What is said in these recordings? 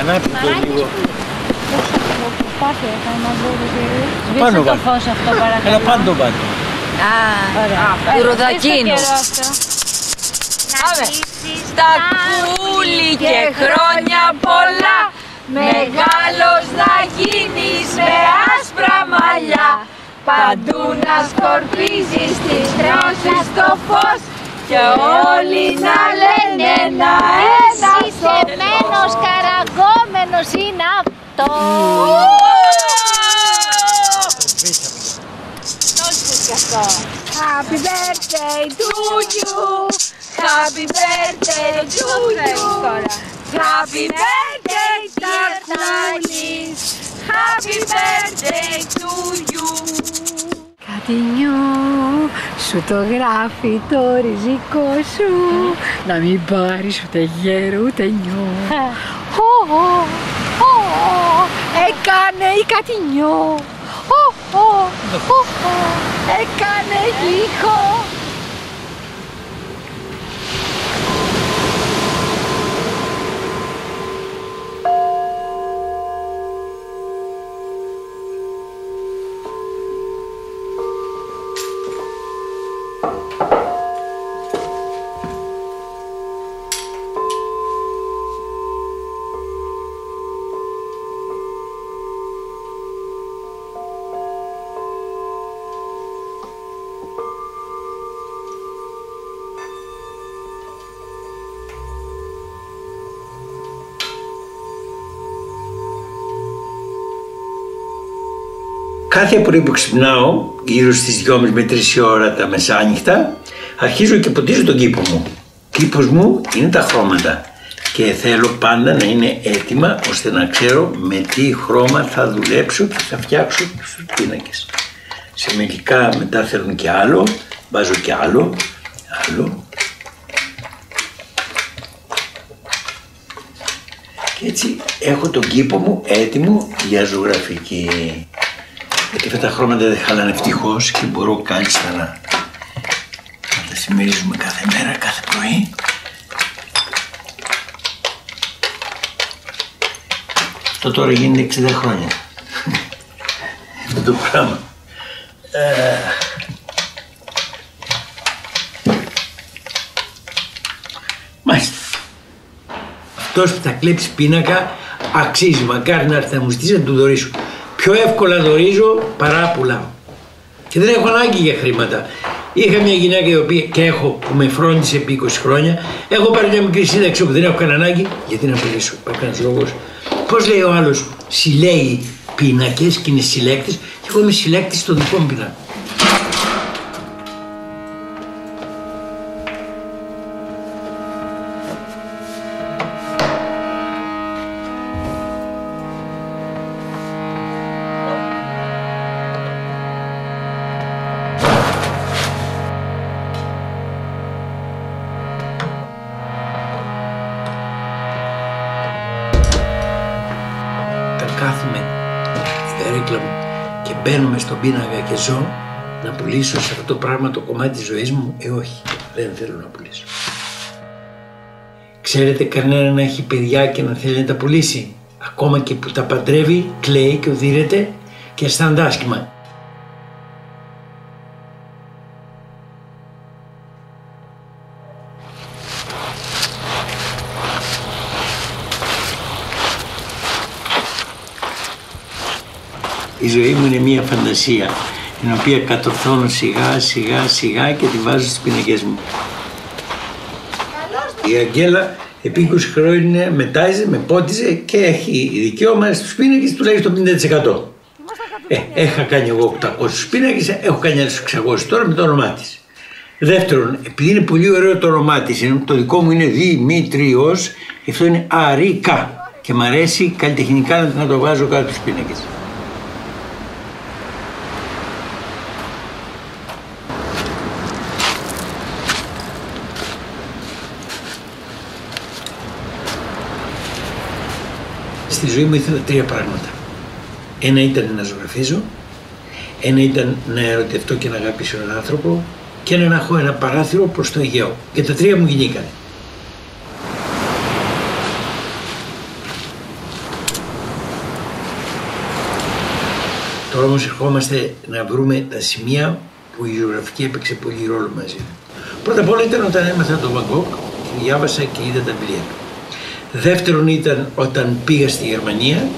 ανάπτυξε λίγο. Σβήσε το φως αυτό παρακαλώ. Έλα πάντο πάνω. Του Ροδακίνου. Στα κούλι και χρόνια πολλά, μεγάλος να γίνεις με άσπρα μαλλιά, παντού να σκορπίζεις τις τρώσεις στο φως και όλοι να λένε ένα Σισεμένος καραγκόμενος είναι αυτό. Happy birthday to you, happy birthday to you, happy birthday dear Tanis, happy birthday to you. Κατινιό, σου το γράφει το ριζικό σου, να μην πάρεις ούτε γέρο ούτε νιό. Έκανε η Κατινιό, έκανε γλυκό. Κάθε πρωί που ξυπνάω, γύρω στις 2.30 με 3 η ώρα τα μεσάνυχτα, αρχίζω και ποτίζω τον κήπο μου. Ο κήπος μου είναι τα χρώματα και θέλω πάντα να είναι έτοιμα ώστε να ξέρω με τι χρώμα θα δουλέψω και θα φτιάξω τους πίνακες. Σε μερικά μετά θέλουν και άλλο, βάζω και άλλο. Και έτσι έχω τον κήπο μου έτοιμο για ζωγραφική. Γιατί αυτά τα χρώματα δεν χαλάνε ευτυχώς και μπορώ κάλλιστα να τα συμμερίζουμε κάθε μέρα, κάθε πρωί. Αυτό τώρα γίνεται 60 χρόνια. Αυτό το πράγμα. Μάλιστα. Αυτός που θα κλέψει πίνακα αξίζει, μακάρι να έρθει να μου στήσει να του δωρήσω. Πιο εύκολα δωρίζω παρά πουλάω. Και δεν έχω ανάγκη για χρήματα. Είχα μια γυναίκα η οποία και έχω που με φρόντισε επί 20 χρόνια. Έχω πάρει μια μικρή σύνταξη που δεν έχω κανένα ανάγκη. Γιατί να πουλήσω. Υπάρχει ένας λόγος. Πώς λέει ο άλλος, συλλέγει πίνακες και είναι συλλέκτης. Και εγώ είμαι συλλέκτης στο δικό μου πίνακα. Κάθομαι η καρέκλα μου και μπαίνουμε στον πίνακα και ζω να πουλήσω σε αυτό το πράγμα το κομμάτι της ζωής μου. Όχι, δεν θέλω να πουλήσω. Ξέρετε κανένα να έχει παιδιά και να θέλει να τα πουλήσει? Ακόμα και που τα παντρεύει, κλαίει και οδύρεται και αισθάνεται άσχημα. Η ζωή μου είναι μια φαντασία, την οποία κατορθώνω σιγά και τη βάζω στις πίνακες μου. Η Αγγέλα επί 20 χρόνια με τάιζε, με πότιζε και έχει δικαίωμα στους πίνακες τουλάχιστον 50%. Έχα κάνει εγώ 800 πίνακες, έχω κάνει άλλους 600 τώρα με το όνομά της. Δεύτερον, επειδή είναι πολύ ωραίο το όνομά της, το δικό μου είναι Δημήτριος, αυτό είναι Αρίκα και μ' αρέσει καλλιτεχνικά να το βάζω κάτω στους πίνακες. Στη ζωή μου ήθελα 3 πράγματα. Ένα ήταν να ζωγραφίζω, ένα ήταν να ερωτευτώ και να αγαπήσω έναν άνθρωπο και ένα να έχω ένα παράθυρο προς το Αιγαίο. Και τα 3 μου γινήκανε. Τώρα όμως ερχόμαστε να βρούμε τα σημεία που η ζωγραφική έπαιξε πολύ ρόλο μαζί. Πρώτα απ' όλα ήταν όταν έμαθα τον Van Gogh και διάβασα και είδα τα βιβλία του. Δεύτερον ήταν όταν πήγα στη Γερμανία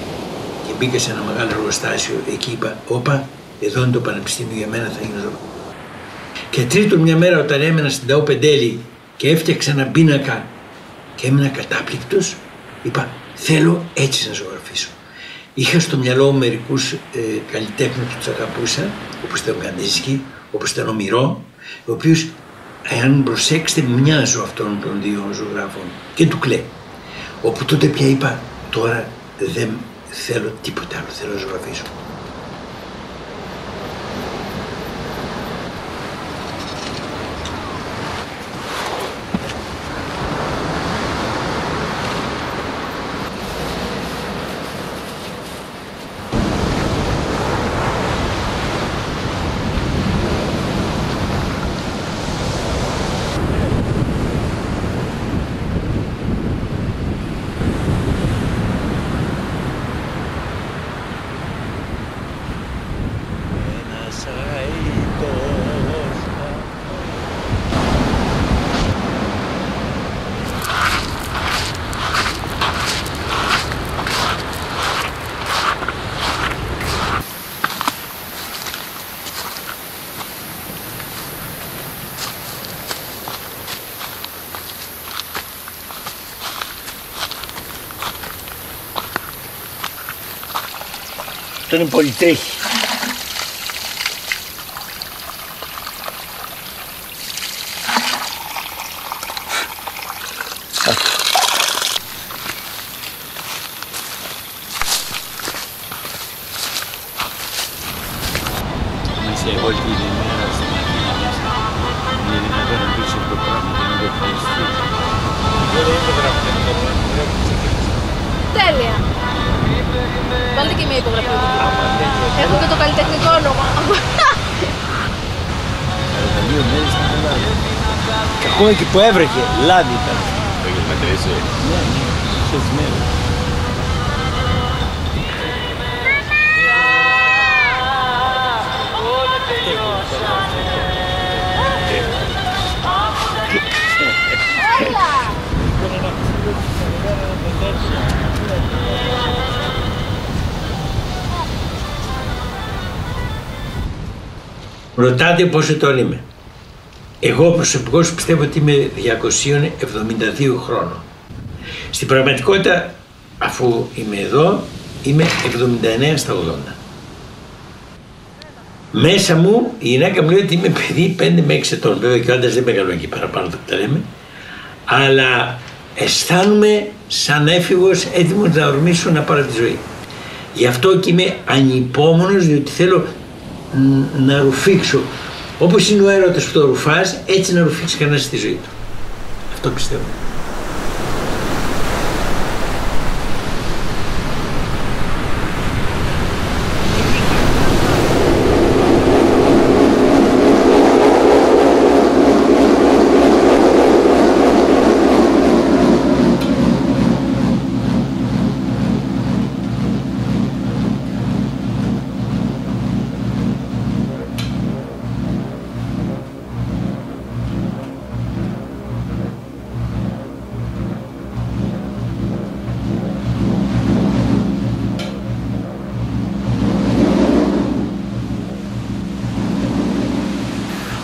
και μπήκα σε ένα μεγάλο εργοστάσιο. Εκεί είπα, όπα, εδώ είναι το πανεπιστήμιο για μένα, θα γίνω εδώ. Και τρίτον, μια μέρα όταν έμενα στην Ταό Πεντέλη και έφτιαξα ένα πίνακα και έμεινα κατάπληκτος, είπα, θέλω έτσι να ζωγραφίσω. Είχα στο μυαλό μου μερικούς καλλιτέχνες που τους αγαπούσα, όπως ήταν ο Καντίνσκι, όπως ήταν ο Μυρό, ο οποίος, εάν προσέξετε, μοιάζω αυτών των δύο ζωγράφων και του Κλέ. Όπου τότε πια είπα, τώρα δεν θέλω τίποτα άλλο, θέλω να ζωγραφίσω. Αυτό είναι πολυτρέχη. Είσαι όλη την ημέρα στην Αθήνα μέσα. Είναι δυνατόν να πεις αυτό το πράγμα και να το ευχαριστείς. Δεν το γράφετε. Τέλεια. Βάλτε και μια υπογραφή. Έχω και το καλλιτεχνικό όνομα. Τα 2 μέρες ήταν Ελλάδα. Και ακόμα εκεί που έβρεχε, λάδι ήταν. Το έχεις μετρήσει. Ναι, 6 μέρες. Ρωτάτε πόσο ετών είμαι. Εγώ προσωπικώς πιστεύω ότι είμαι 272 χρόνων. Στην πραγματικότητα, αφού είμαι εδώ, είμαι 79 στα 80. Μέσα μου η γυναίκα μου λέει ότι είμαι παιδί 5 με 6 ετών. Βέβαια και ο άντρας δεν μεγαλώνει εκεί παραπάνω το που τα λέμε. Αλλά αισθάνομαι σαν έφηβος έτοιμος να ορμήσω να πάρω τη ζωή. Γι' αυτό και είμαι ανυπόμονος, διότι θέλω να ρουφήξω. Όπως είναι ο έρωτας που το ρουφάς, έτσι να ρουφήξει κανένας στη ζωή του. Αυτό πιστεύω.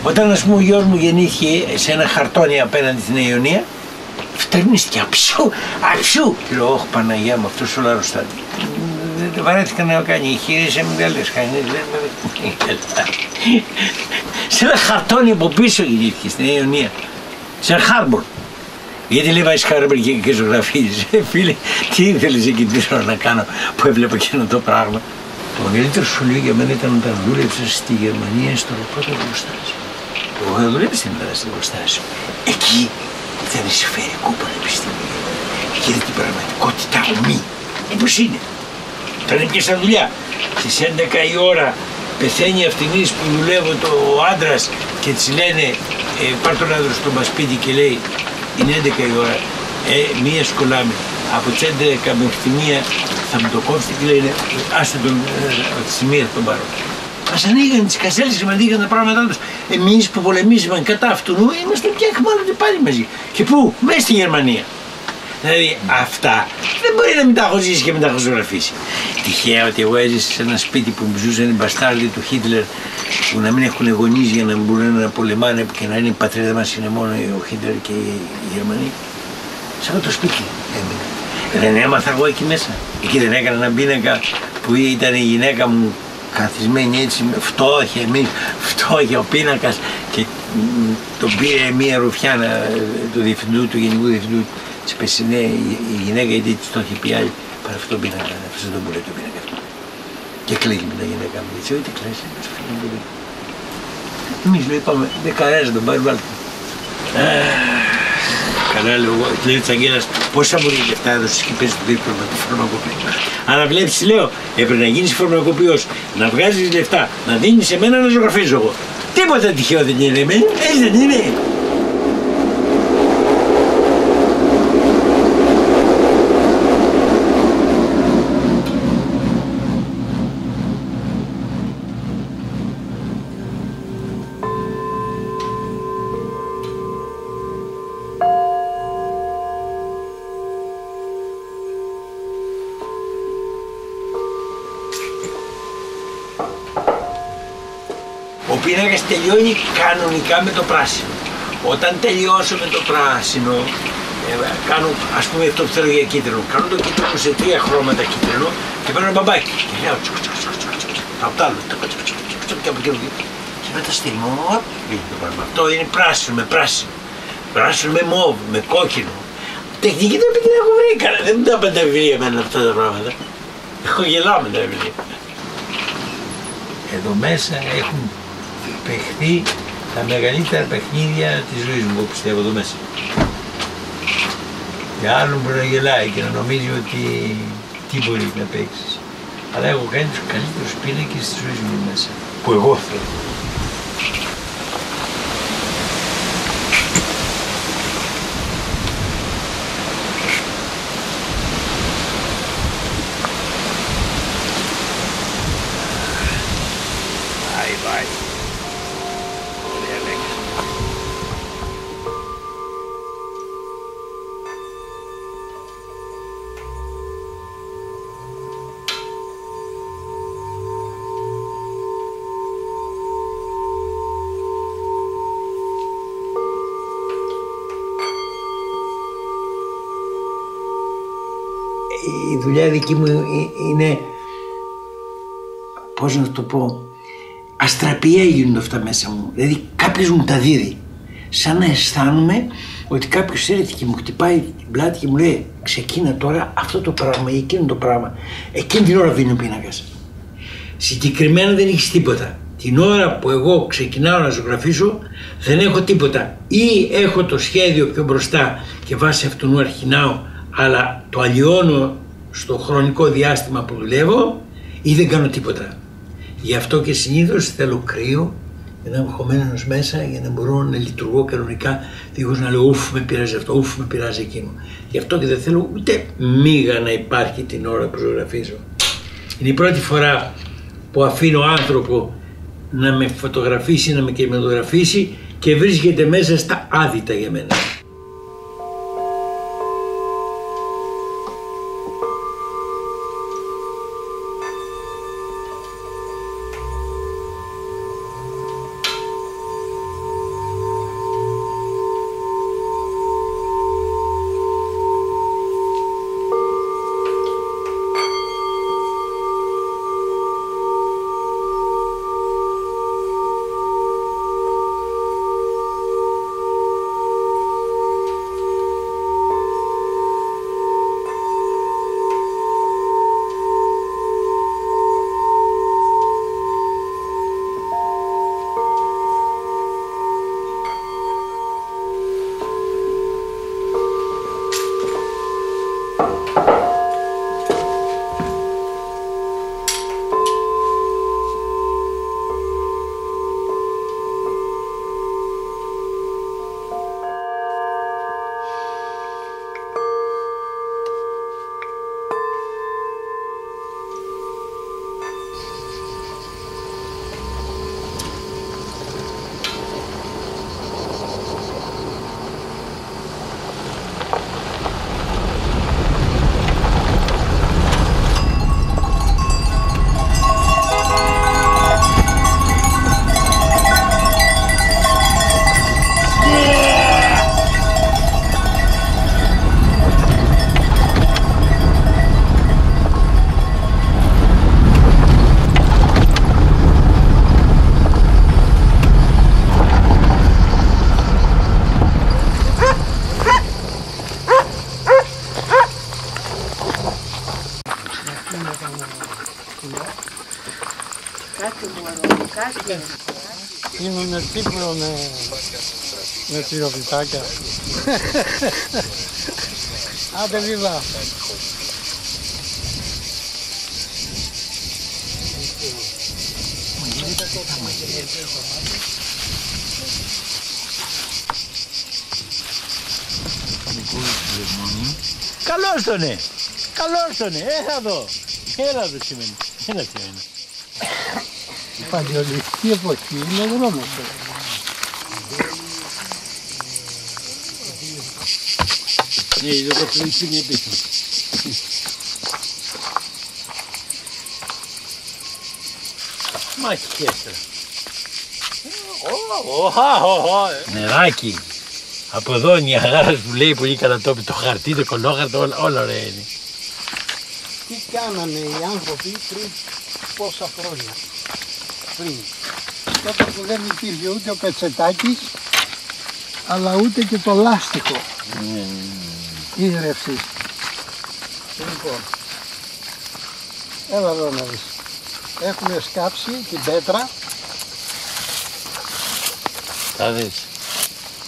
Όταν ας πούμε ο γιος μου γεννήθηκε σε ένα χαρτόνι απέναντι στην Ιωνία, φτερνίστηκε αψού. Λέω, όχι Παναγιά μου, αυτός όλα αρρωστάται. Δεν βαρέθηκα να κάνει, η χείρισε με καλές χάνες. Σε ένα χαρτόνι από πίσω γεννήθηκε στην Ιωνία, σε ένα χάρμπορ. Γιατί λέει βάζεις χάρμπορ και ζωγραφίζεις. Φίλε, τι ήθελες εκεί πίσω να κάνω που έβλεπα εκείνο το πράγμα. Το μεγαλύτερο σχολείο για μένα ήταν όταν δούλεψα στη Γερμανία στο πρώτο εργοστάσιο. Εγώ είχα δουλέψει στην Ελλάδα στο εργοστάσιο. Εκεί ήταν σφαιρικό πανεπιστήμιο. Εκεί ήταν την πραγματικότητα ομή. Όπως είναι. Όταν έπιασα δουλειά. Στις 11 η ώρα πεθαίνει αυτινής που δουλεύω το άντρας και της λένε πάρ' τον άντρα στο σπίτι και λέει είναι 11 η ώρα. Μία σκολάμε. Από τις 11 μέχρι τη 1 θα μου το κόψετε και λέει άστε τον τη στιγμή θα τον πάρω. Μας ανοίγαν τις κασέλες και μας ανοίγαν τα πράγματά τους. Εμείς που πολεμήσαμε κατά αυτού είμαστε πια εχμάλωτοι πάλι μαζί. Και πού? Μέσα στη Γερμανία. Δηλαδή αυτά δεν μπορεί να μην τα έχω ζήσει και μην τα έχω ζωγραφίσει. Τυχαία ότι εγώ έζησα σε ένα σπίτι που ζούσαν οι μπαστάρδοι του Χίτλερ που να μην έχουν γονείς για να μπορούν να πολεμάνε και να είναι η πατρίδα μας είναι μόνο ο Χίτλερ και οι Γερμανοί. Σε αυτό το σπίτι έμεινα. Δεν έμαθα εγώ εκεί μέσα. Εκεί δεν έκανα έναν πίνακα που ήταν η γυναίκα μου καθισμένη έτσι με φτώχεια, φτώχεια ο πίνακας και τον πήρε μία ρουφιάνα του διευθυντού, του γενικού διευθυντού της Πεσσινέ η γυναίκα γιατί της το είχε πει άλλη πάρε αυτόν τον πίνακα, αυτός δεν μπορεί το πίνακα αυτό. Και κλαίγει με τα γυναίκα μου, έτσι, ό,τι κλαίσει, εμείς λέει πάμε, δεν κανένας τον πάρει βάλτε. Καλά λέω εγώ, λέει της Αγγέλας, πόσα μου λέει λεφτά έδωσες και παίζεις το δίπλωμα με το φαρμακοποιό. Αλλά βλέπεις, λέω, έπρεπε να γίνεις φαρμακοποιός, να βγάζεις λεφτά, να δίνεις σε μένα να ζωγραφίζω εγώ. Τίποτα τυχαίο δεν είναι, έτσι δεν είναι. Ο πίνακας τελειώνει κανονικά με το πράσινο. Όταν τελειώσω με το πράσινο, κάνω ας πούμε αυτό που θέλω για κίτρινο. Κάνω το κίτρινο σε 3 χρώματα κίτρινο και παίρνω ένα μπαμπάκι. Και λέω από το άλλο, και από εκεί. Και μετά στείλω, το πράγμα. Αυτό είναι πράσινο με πράσινο. Πράσινο με μόβ, με κόκκινο. Τεχνική δεν την έχω βρει, δεν μου τα είπαν τα βιβλία εμένα αυτά τα πράγματα. Έχω γελάω με τα βιβλία. Εδώ μέσα έχουν παιχθεί τα μεγαλύτερα παιχνίδια της ζωής μου, πιστεύω εδώ μέσα. Για άλλον μπορεί να γελάει και να νομίζει ότι τι μπορεί να παίξεις. Αλλά έχω κάνει τους καλύτερους πίνακες της ζωής μου μέσα, που εγώ θέλω. Η δουλειά δική μου είναι, πώς να το πω, αστραπιαία γίνονται αυτά μέσα μου. Δηλαδή κάποιος μου τα δίδει. Σαν να αισθάνομαι ότι κάποιος έρχεται και μου χτυπάει την πλάτη και μου λέει ξεκίνα τώρα αυτό το πράγμα ή εκείνο το πράγμα. Εκείνη την ώρα δίνει ο πίνακας. Συγκεκριμένα δεν έχεις τίποτα. Την ώρα που εγώ ξεκινάω να ζωγραφίσω δεν έχω τίποτα. Ή έχω το σχέδιο πιο μπροστά και βάσει αυτού αρχινάω, αλλά το αλλοιώνω στο χρονικό διάστημα που δουλεύω ή δεν κάνω τίποτα. Γι' αυτό και συνήθως θέλω κρύο για να είμαι χωμένος μέσα για να μπορώ να λειτουργώ κανονικά δίχως να λέω ουφ με πειράζει αυτό, ουφ με πειράζει εκείνο. Γι' αυτό και δεν θέλω ούτε μίγα να υπάρχει την ώρα που ζωγραφίζω. Είναι η πρώτη φορά που αφήνω άνθρωπο να με φωτογραφίσει, να με κινηματογραφήσει και βρίσκεται μέσα στα άδυτα για μένα. Γίνουνε τύπλο με τυροπιτάκια. Άντε βίβα. Καλώς τον είναι. Καλώς τον είναι. Έλα εδώ. Έλα εδώ σημαίνει. Έλα σημαίνει. Η παλαιολιθική εποχή είναι ο δρόμος. Ναι, είδε το πλήξιμο πίσω. Μαχιέσαι. Νεράκι. Από εδώ είναι η αγάρας που λέει πολύ καλά το χαρτί, το κολόχαρτο, όλα ωραία είναι. Τι κάνανε οι άνθρωποι πριν πόσα χρόνια. Πριν. Τότε που δεν υπήρχε ούτε ο πετσετάκης, αλλά ούτε και το λάστιχο. Ίδρυυση. Λοιπόν, έλα εδώ να δεις. Έχουμε σκάψει την πέτρα. Θα δεις.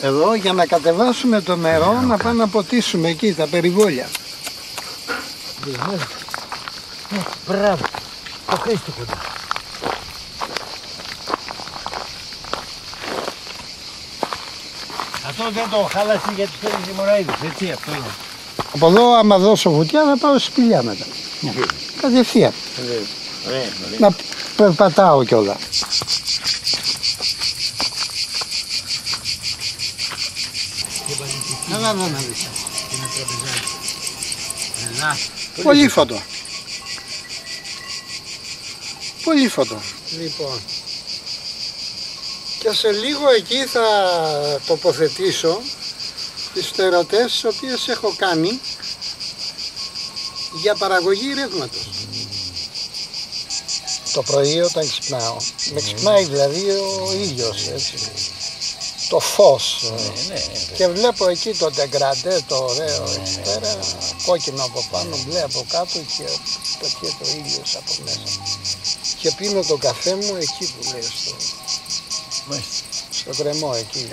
Εδώ για να κατεβάσουμε το νερό να πάμε να ποτίσουμε εκεί τα περιβόλια. Μπράβο. Το Χρήστο κοντά. Αυτό δεν το χάλασε γιατί θέλει λιμοναίδες, έτσι αυτό είναι. Από εδώ άμα δώσω βουτιά θα πάω στη σπηλιά μετά. Κατευθείαν. Ωραία, Να περπατάω κιόλα. Να δεις. Πολύ φωτό. Πολύ φωτό. Λοιπόν. Και σε λίγο εκεί θα τοποθετήσω τις στερωτές τις οποίες έχω κάνει για παραγωγή ρεύματος. Το πρωί όταν ξυπνάω, με ξυπνάει δηλαδή ο ήλιος, έτσι, το φως, και βλέπω εκεί το τεγκραντέ, το ωραίο εκεί πέρα, κόκκινο από πάνω, μπλε από κάτω και πετιέται ο ήλιος από μέσα. Και πίνω τον καφέ μου εκεί που λέει στο κρεμό εκεί.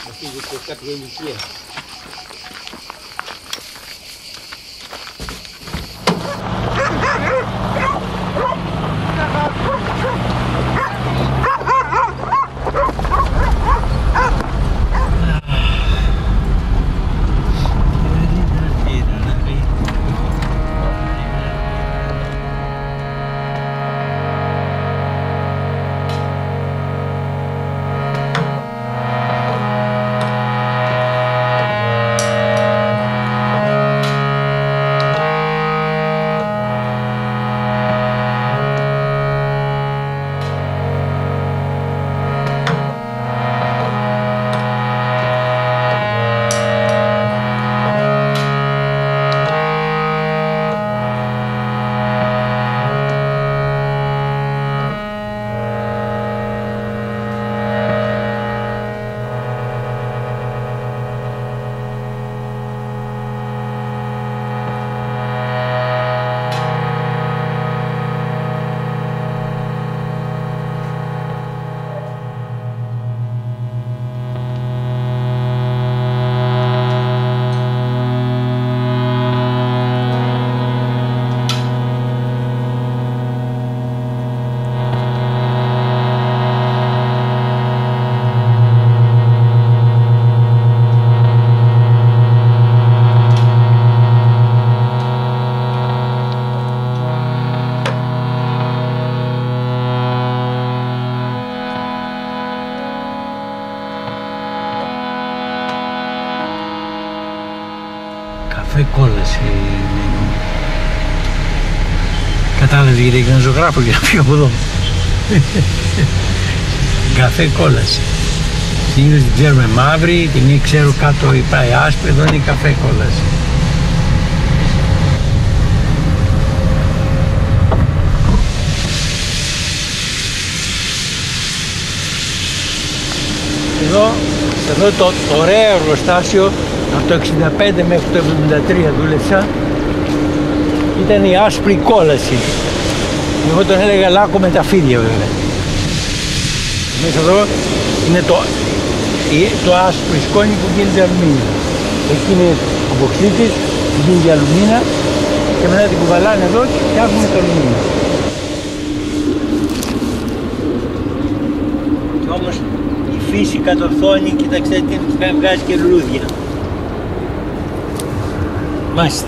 Αυτή είναι κάποια ηλικία. Καφέ κόλαση. Κατάλαβε γιατί έγινε ζωγράφο για να φύγω από εδώ. Καφέ κόλαση. Συνήθως την ξέρουμε μαύρη, την ξέρω κάτω πάει άσπρη, εδώ είναι καφέ κόλαση. Εδώ το ωραίο εργοστάσιο από το 65 μέχρι το 73 δούλεψα Ήταν η άσπρη κόλαση. Εγώ τον έλεγα λάκκο με τα φίδια βέβαια. Μέσα εδώ είναι το άσπρο σκόνη που γίνεται αλουμίνιο. Εκεί είναι ο μποξίτης που γίνεται αλουμίνα και μετά την κουβαλάνε εδώ και φτιάχνουμε το αλουμίνιο. Και όμως η φύση κατορθώνει, κοιτάξτε τι βγάζει και λουλούδια. Μάλιστα.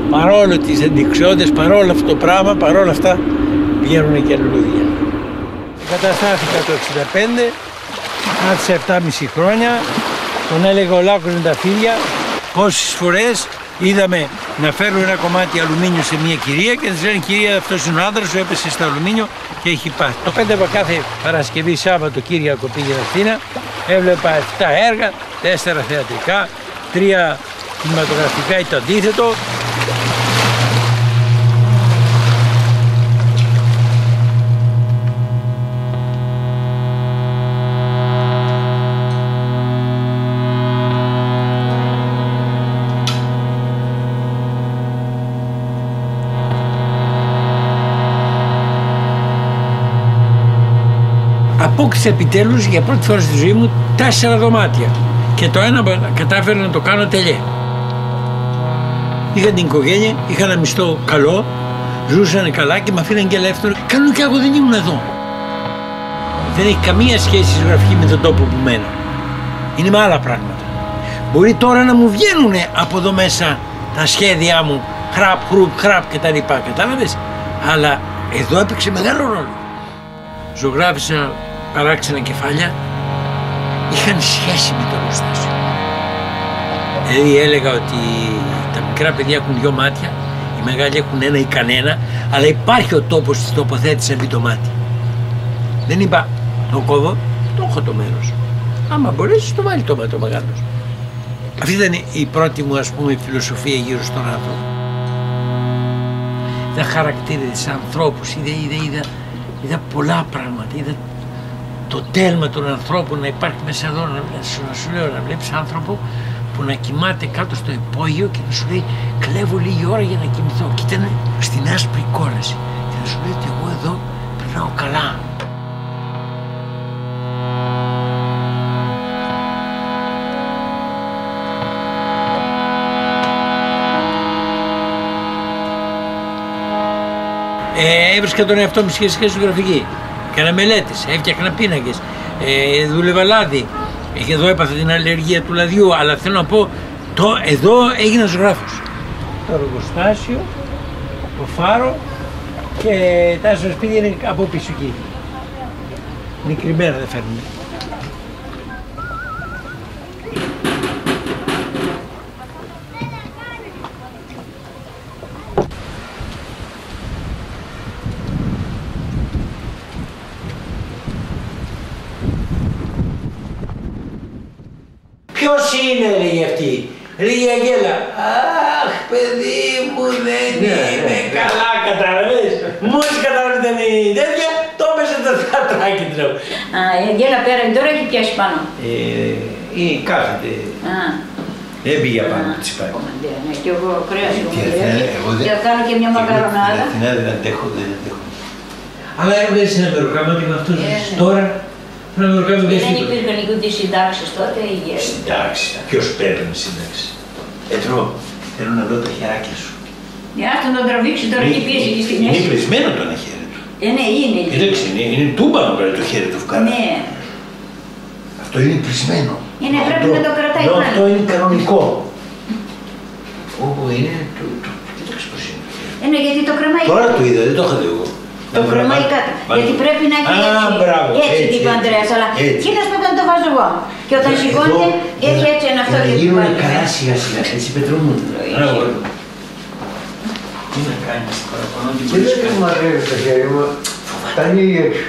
Παρόλο τις αντιξιότητες, παρόλο αυτό το πράγμα, παρόλα αυτά βγαίνουν και λουλούδια. Καταστάθηκα το 65, άρχισε 7,5 χρόνια, τον έλεγα ο Λάκκος με τα φίδια. Πόσες φορές είδαμε να φέρουν ένα κομμάτι αλουμίνιο σε μια κυρία και της λένε κυρία αυτός είναι ο άντρας σου, έπεσε στο αλουμίνιο και έχει πάθει. Το πέντευα κάθε Παρασκευή, Σάββατο, Κυριακό πήγαινα Αθήνα, έβλεπα 7 έργα, 4 θεατρικά, 3 κινηματογραφικά ή το αντίθετο. Απόκτησα επιτέλους για πρώτη φορά στη ζωή μου 4 δωμάτια και το ένα κατάφερα να το κάνω τελειέ. Είχα την οικογένεια, είχα ένα μισθό καλό, ζούσαν καλά και με αφήναν και ελεύθερο. Κάνω και εγώ δεν ήμουν εδώ. Δεν έχει καμία σχέση η ζωγραφική με τον τόπο που μένω. Είναι με άλλα πράγματα. Μπορεί τώρα να μου βγαίνουν από εδώ μέσα τα σχέδιά μου, χραπ, χρουπ, χραπ κτλ. Κατάλαβες, αλλά εδώ έπαιξε μεγάλο ρόλο. Ζωγράφισα παράξενα κεφάλια, είχαν σχέση με το εργοστάσιο. Δηλαδή έλεγα ότι τα μικρά παιδιά έχουν 2 μάτια, οι μεγάλοι έχουν 1 ή κανένα, αλλά υπάρχει ο τόπος της τοποθέτησης επί το μάτι. Δεν είπα, το κόβω, το έχω το μέρος. Άμα μπορέσεις, το βάλει το μάτι ο μεγάλος. Αυτή ήταν η πρώτη μου, ας πούμε, φιλοσοφία γύρω στον άνθρωπο. Είδα χαρακτήρες, ανθρώπους, είδα πολλά πράγματα, είδα το τέλμα των ανθρώπων να υπάρχει μέσα εδώ, να σου λέω, να βλέπεις άνθρωπο που να κοιμάται κάτω στο υπόγειο και να σου λέει κλέβω λίγη ώρα για να κοιμηθώ και ήταν στην άσπρη κόλαση και να σου λέει ότι εγώ εδώ περνάω καλά. Έβρισκα τον εαυτό μου σχετικά στη ζωγραφική. Έκανα μελέτες, έφτιαχνα πίνακες, δούλευα λάδι. Εδώ έπαθα την αλλεργία του λαδιού, αλλά θέλω να πω, εδώ έγινα ζωγράφος. Το εργοστάσιο, το φάρο και τα άσπρα σπίτια είναι από πίσω εκεί. Είναι κρυμμένα, δεν φέρνουν. Ποιος είναι, λέει αυτή. Λέει η Αγγέλα. Αχ, παιδί μου, δεν είναι καλά, κατάλαβες. Μόλις κατάλαβες δεν είναι τέτοια, το έπαιζε το θεατράκι τρέχω. Α, η Αγγέλα πέρα τώρα έχει πιάσει πάνω. Ή κάθεται. Δεν πήγε πάνω της πάει. Ναι, και εγώ κρέας και θα κάνω και μια μακαρονάδα. Δεν αντέχω. Αλλά έβγαλες ένα μεροκάματι με αυτός τώρα. Δεν υπήρχαν ούτε συντάξεις τότε, υγεία. Συντάξεις, ποιος παίρνει συντάξεις. Θέλω να δω τα χεράκια σου. Για να τον τραβήξει τώρα και πίεση και στην Είναι κλεισμένο το ένα χέρι του. Ναι, είναι. Κοίταξε, είναι τούμπανο το χέρι του φουκάρα. Ναι. Αυτό είναι κλεισμένο. Είναι, πρέπει να το κρατάει πάνω. Αυτό είναι κανονικό. Όπου είναι, κοίταξε πώς είναι. Ναι, γιατί το κρεμάει. Τώρα το είδα, δεν το είχα δει εγώ. Το κρεμάει κάτω. Γιατί πρέπει να έχει έτσι τύπο Ανδρέας, αλλά κοίτας πρέπει να το βάζω εγώ. Και όταν σηκώνεται, έχει έτσι ένα αυτό και το γίνουνε καλά σιγά σιγά, έτσι πετρούμουν. Τι να κάνεις, παραπάνω την Τι δεν μου αρέσει το χέρι μου, τα ανοίγει έξω.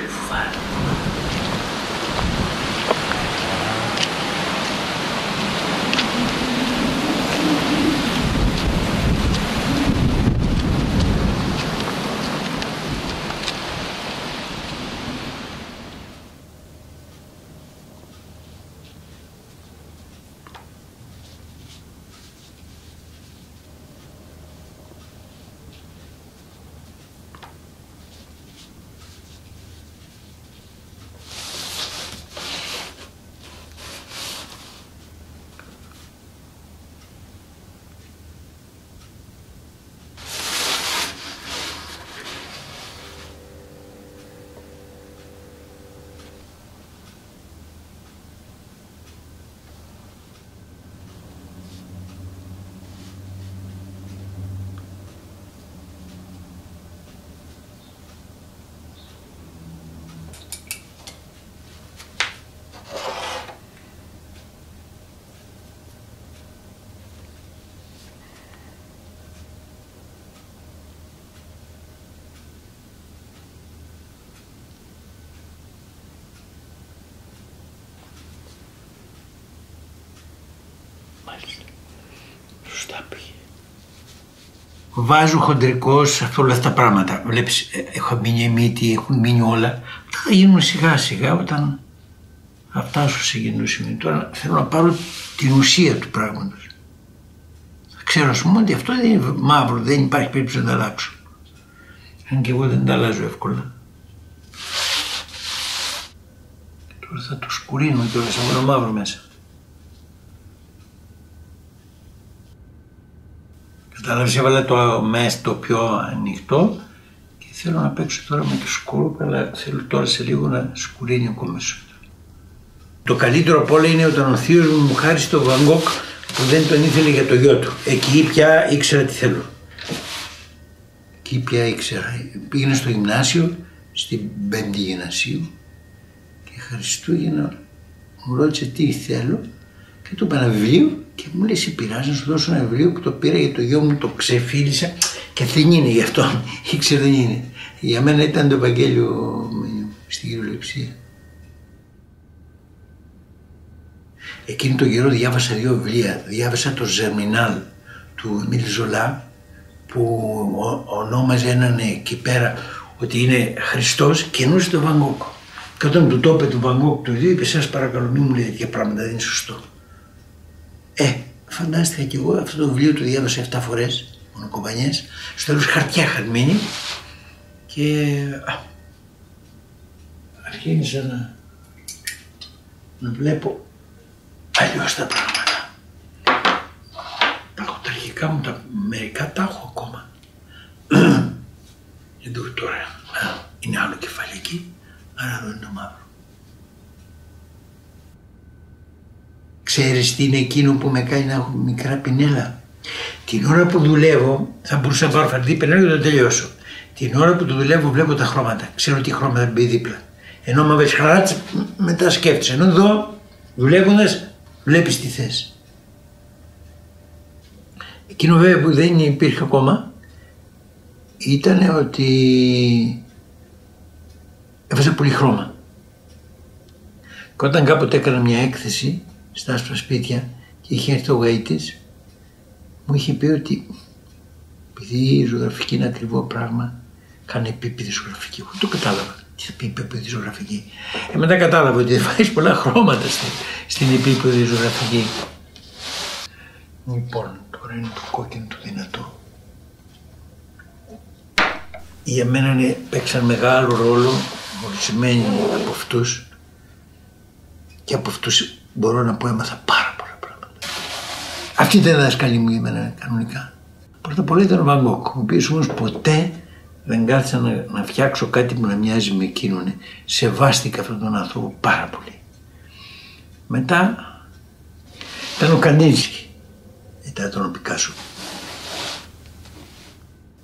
αυτά πήγε. Βάζω χοντρικός σε όλα αυτά τα πράγματα. Βλέπεις, έχω μείνει μύτη, έχουν μείνει όλα. Αυτά θα γίνουν σιγά σιγά όταν θα φτάσω σε εκείνο σημείο. Τώρα θέλω να πάρω την ουσία του πράγματος. Θα ξέρω, ας πούμε, ότι αυτό δεν είναι μαύρο, δεν υπάρχει περίπτωση να τα αλλάξω. Αν και εγώ δεν τα αλλάζω εύκολα. Τώρα θα το σκουρίνω και όλα σαν μαύρο μέσα. Κατάλαβες, έβαλα το μέσα το πιο ανοιχτό και θέλω να παίξω τώρα με το σκούρο, αλλά θέλω τώρα σε λίγο να σκουρίνει ακόμα μέσα. Το καλύτερο από όλα είναι όταν ο θείος μου χάρισε το Van Gogh που δεν τον ήθελε για το γιο του. Εκεί πια ήξερα τι θέλω. Εκεί πια ήξερα. Πήγαινα στο γυμνάσιο, στην 5η γυμνασίου και Χριστούγεννα μου ρώτησε τι θέλω και του είπα ένα βιβλίο και μου λέει σε πειράζει να σου δώσω ένα βιβλίο που το πήρα για το γιο μου, το ξεφίλησα και δεν είναι γι' αυτό, ήξερα δεν είναι. Για μένα ήταν το Ευαγγέλιο στην κυριολεξία. Εκείνο τον καιρό διάβασα 2 βιβλία. Διάβασα το Ζερμινάλ του Εμίλ Ζολά που ονόμαζε έναν εκεί πέρα ότι είναι Χριστός και εννοούσε τον Van Gogh. Και όταν του το είπε του Van Gogh το ίδιο είπε σας παρακαλώ μην μου λέτε τέτοια πράγματα, δεν είναι σωστό. Φαντάστηκα κι εγώ αυτό το βιβλίο το διάβασα 7 φορές, μονοκομπανιές, στο τέλος χαρτιά είχαν μείνει και αρχίνησα να βλέπω αλλιώς τα πράγματα. Τα έχω τα αρχικά μου, μερικά τα έχω ακόμα. Εδώ τώρα είναι άλλο κεφάλι εκεί, άρα εδώ είναι το μαύρο. Ξέρεις τι είναι εκείνο που με κάνει να έχω μικρά πινέλα. Την ώρα που δουλεύω, θα μπορούσα να πάρω φαρδί πινέλα και να το τελειώσω. Την ώρα που το δουλεύω βλέπω τα χρώματα. Ξέρω τι χρώματα μπει δίπλα. Ενώ άμα βες χαράτς, μετά σκέφτεσαι. Ενώ εδώ, δουλεύοντας, βλέπεις τι θες. Εκείνο βέβαια που δεν υπήρχε ακόμα, ήταν ότι έβαζα πολύ χρώμα. Και όταν κάποτε έκανα μια έκθεση στα άσπρα σπίτια και είχε έρθει ο γαΐτης, μου είχε πει ότι επειδή η ζωγραφική είναι ακριβό πράγμα, κάνε επίπεδη ζωγραφική. Εγώ το κατάλαβα. Τι θα πει επίπεδη ζωγραφική. Μετά κατάλαβα ότι βάζεις πολλά χρώματα στην επίπεδη ζωγραφική. Λοιπόν, τώρα είναι το κόκκινο το δυνατό. Για μένα παίξαν μεγάλο ρόλο ορισμένοι από αυτούς και από αυτούς μπορώ να πω έμαθα πάρα πολλά πράγματα. Αυτή ήταν η δάσκαλη μου για μένα κανονικά. Πρώτα απ' όλα ήταν ο Van Gogh, ο οποίος όμως ποτέ δεν κάθισα να φτιάξω κάτι που να μοιάζει με εκείνον. Σεβάστηκα αυτόν τον άνθρωπο πάρα πολύ. Μετά ήταν ο Καντίνσκι, μετά ήταν ο Πικάσο.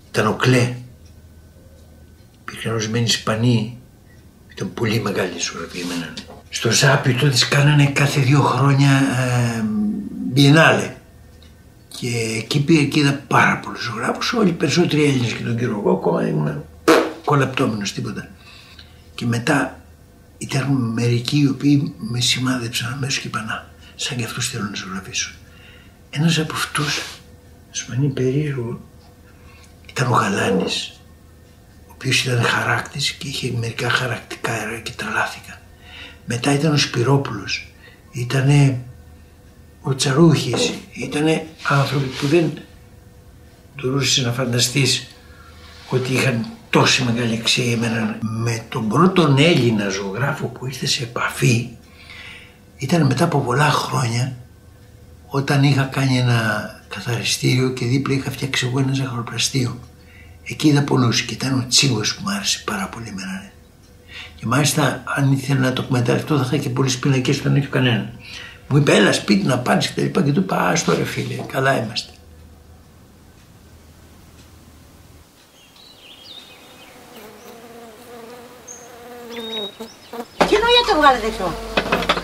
Ήταν ο Κλέ. Υπήρχαν ορισμένοι Ισπανοί, ήταν πολύ μεγάλη ζωγραφία για μένα. Στο Ζάπιο τότε κάνανε κάθε 2 χρόνια Biennale. Και εκεί πήγα και είδα πάρα πολλούς ζωγράφους, όλοι οι περισσότεροι Έλληνες και τον κύριο εγώ, ακόμα ήμουν κολαπτώμενος τίποτα. Και μετά ήταν μερικοί οι οποίοι με σημάδεψαν αμέσως και είπαν σαν και αυτούς θέλω να ζωγραφίσω. Ένας από αυτούς, ας πούμε είναι περίεργο, ήταν ο Γαλάνης, ο οποίος ήταν χαράκτης και είχε μερικά χαρακτικά έργα και τρελάθηκα. Μετά ήταν ο Σπυρόπουλος, ήτανε ο Τσαρούχης, ήτανε άνθρωποι που δεν μπορούσες να φανταστείς ότι είχαν τόση μεγάλη αξία για μένα. Με τον πρώτον Έλληνα ζωγράφο που ήρθε σε επαφή ήταν μετά από πολλά χρόνια, όταν είχα κάνει ένα καθαριστήριο και δίπλα είχα φτιάξει εγώ ένα ζαχαροπλαστείο. Εκεί είδα πολλούς και ήταν ο Τσίγος που μου άρεσε πάρα πολύ εμένα. Και μάλιστα αν ήθελα να το εκμεταλλευτώ θα είχα και πολλές πινακές που δεν έχει κανέναν. Μου είπε έλα σπίτι να πάρεις και τα λοιπά και του είπα άστο ρε φίλε, καλά είμαστε. Τι εννοεί το βγάλετε έξω.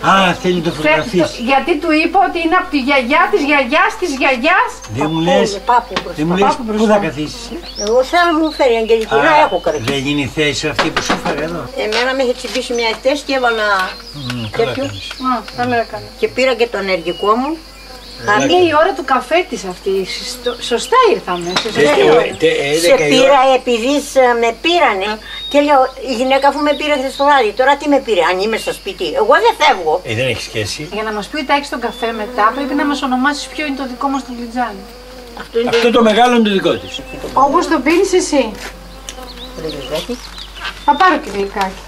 Α, θέλει να το φωτογραφίσει. Γιατί του είπα ότι είναι από τη γιαγιά της γιαγιάς της γιαγιάς. Δεν μου λες, δεν μου λες πού θα καθίσεις. Εγώ θέλω να μου φέρει Αγγελική, να έχω καρδί. Δεν είναι η θέση αυτή που σου φέρει εδώ. Εμένα με είχε τσιμπήσει μια θέση και έβαλα τέτοιο. Θα με έκανε. Και πήρα και το ενεργικό μου Είναι η ώρα του καφέ της αυτή. Σωστά ήρθαμε. Σε πήρα επειδή με πήρανε και λέω η γυναίκα αφού με πήρε χθες το βράδυ, τώρα τι με πήρε, αν είμαι στο σπίτι, εγώ δεν φεύγω. Δεν έχει σχέση. Για να μας πει ότι έχεις τον καφέ μετά πρέπει να μας ονομάσεις ποιο είναι το δικό μας το γλιτζάνι. Αυτό το μεγάλο είναι το δικό της. Όπως το πίνεις εσύ. Θα πάρω και γλυκάκι.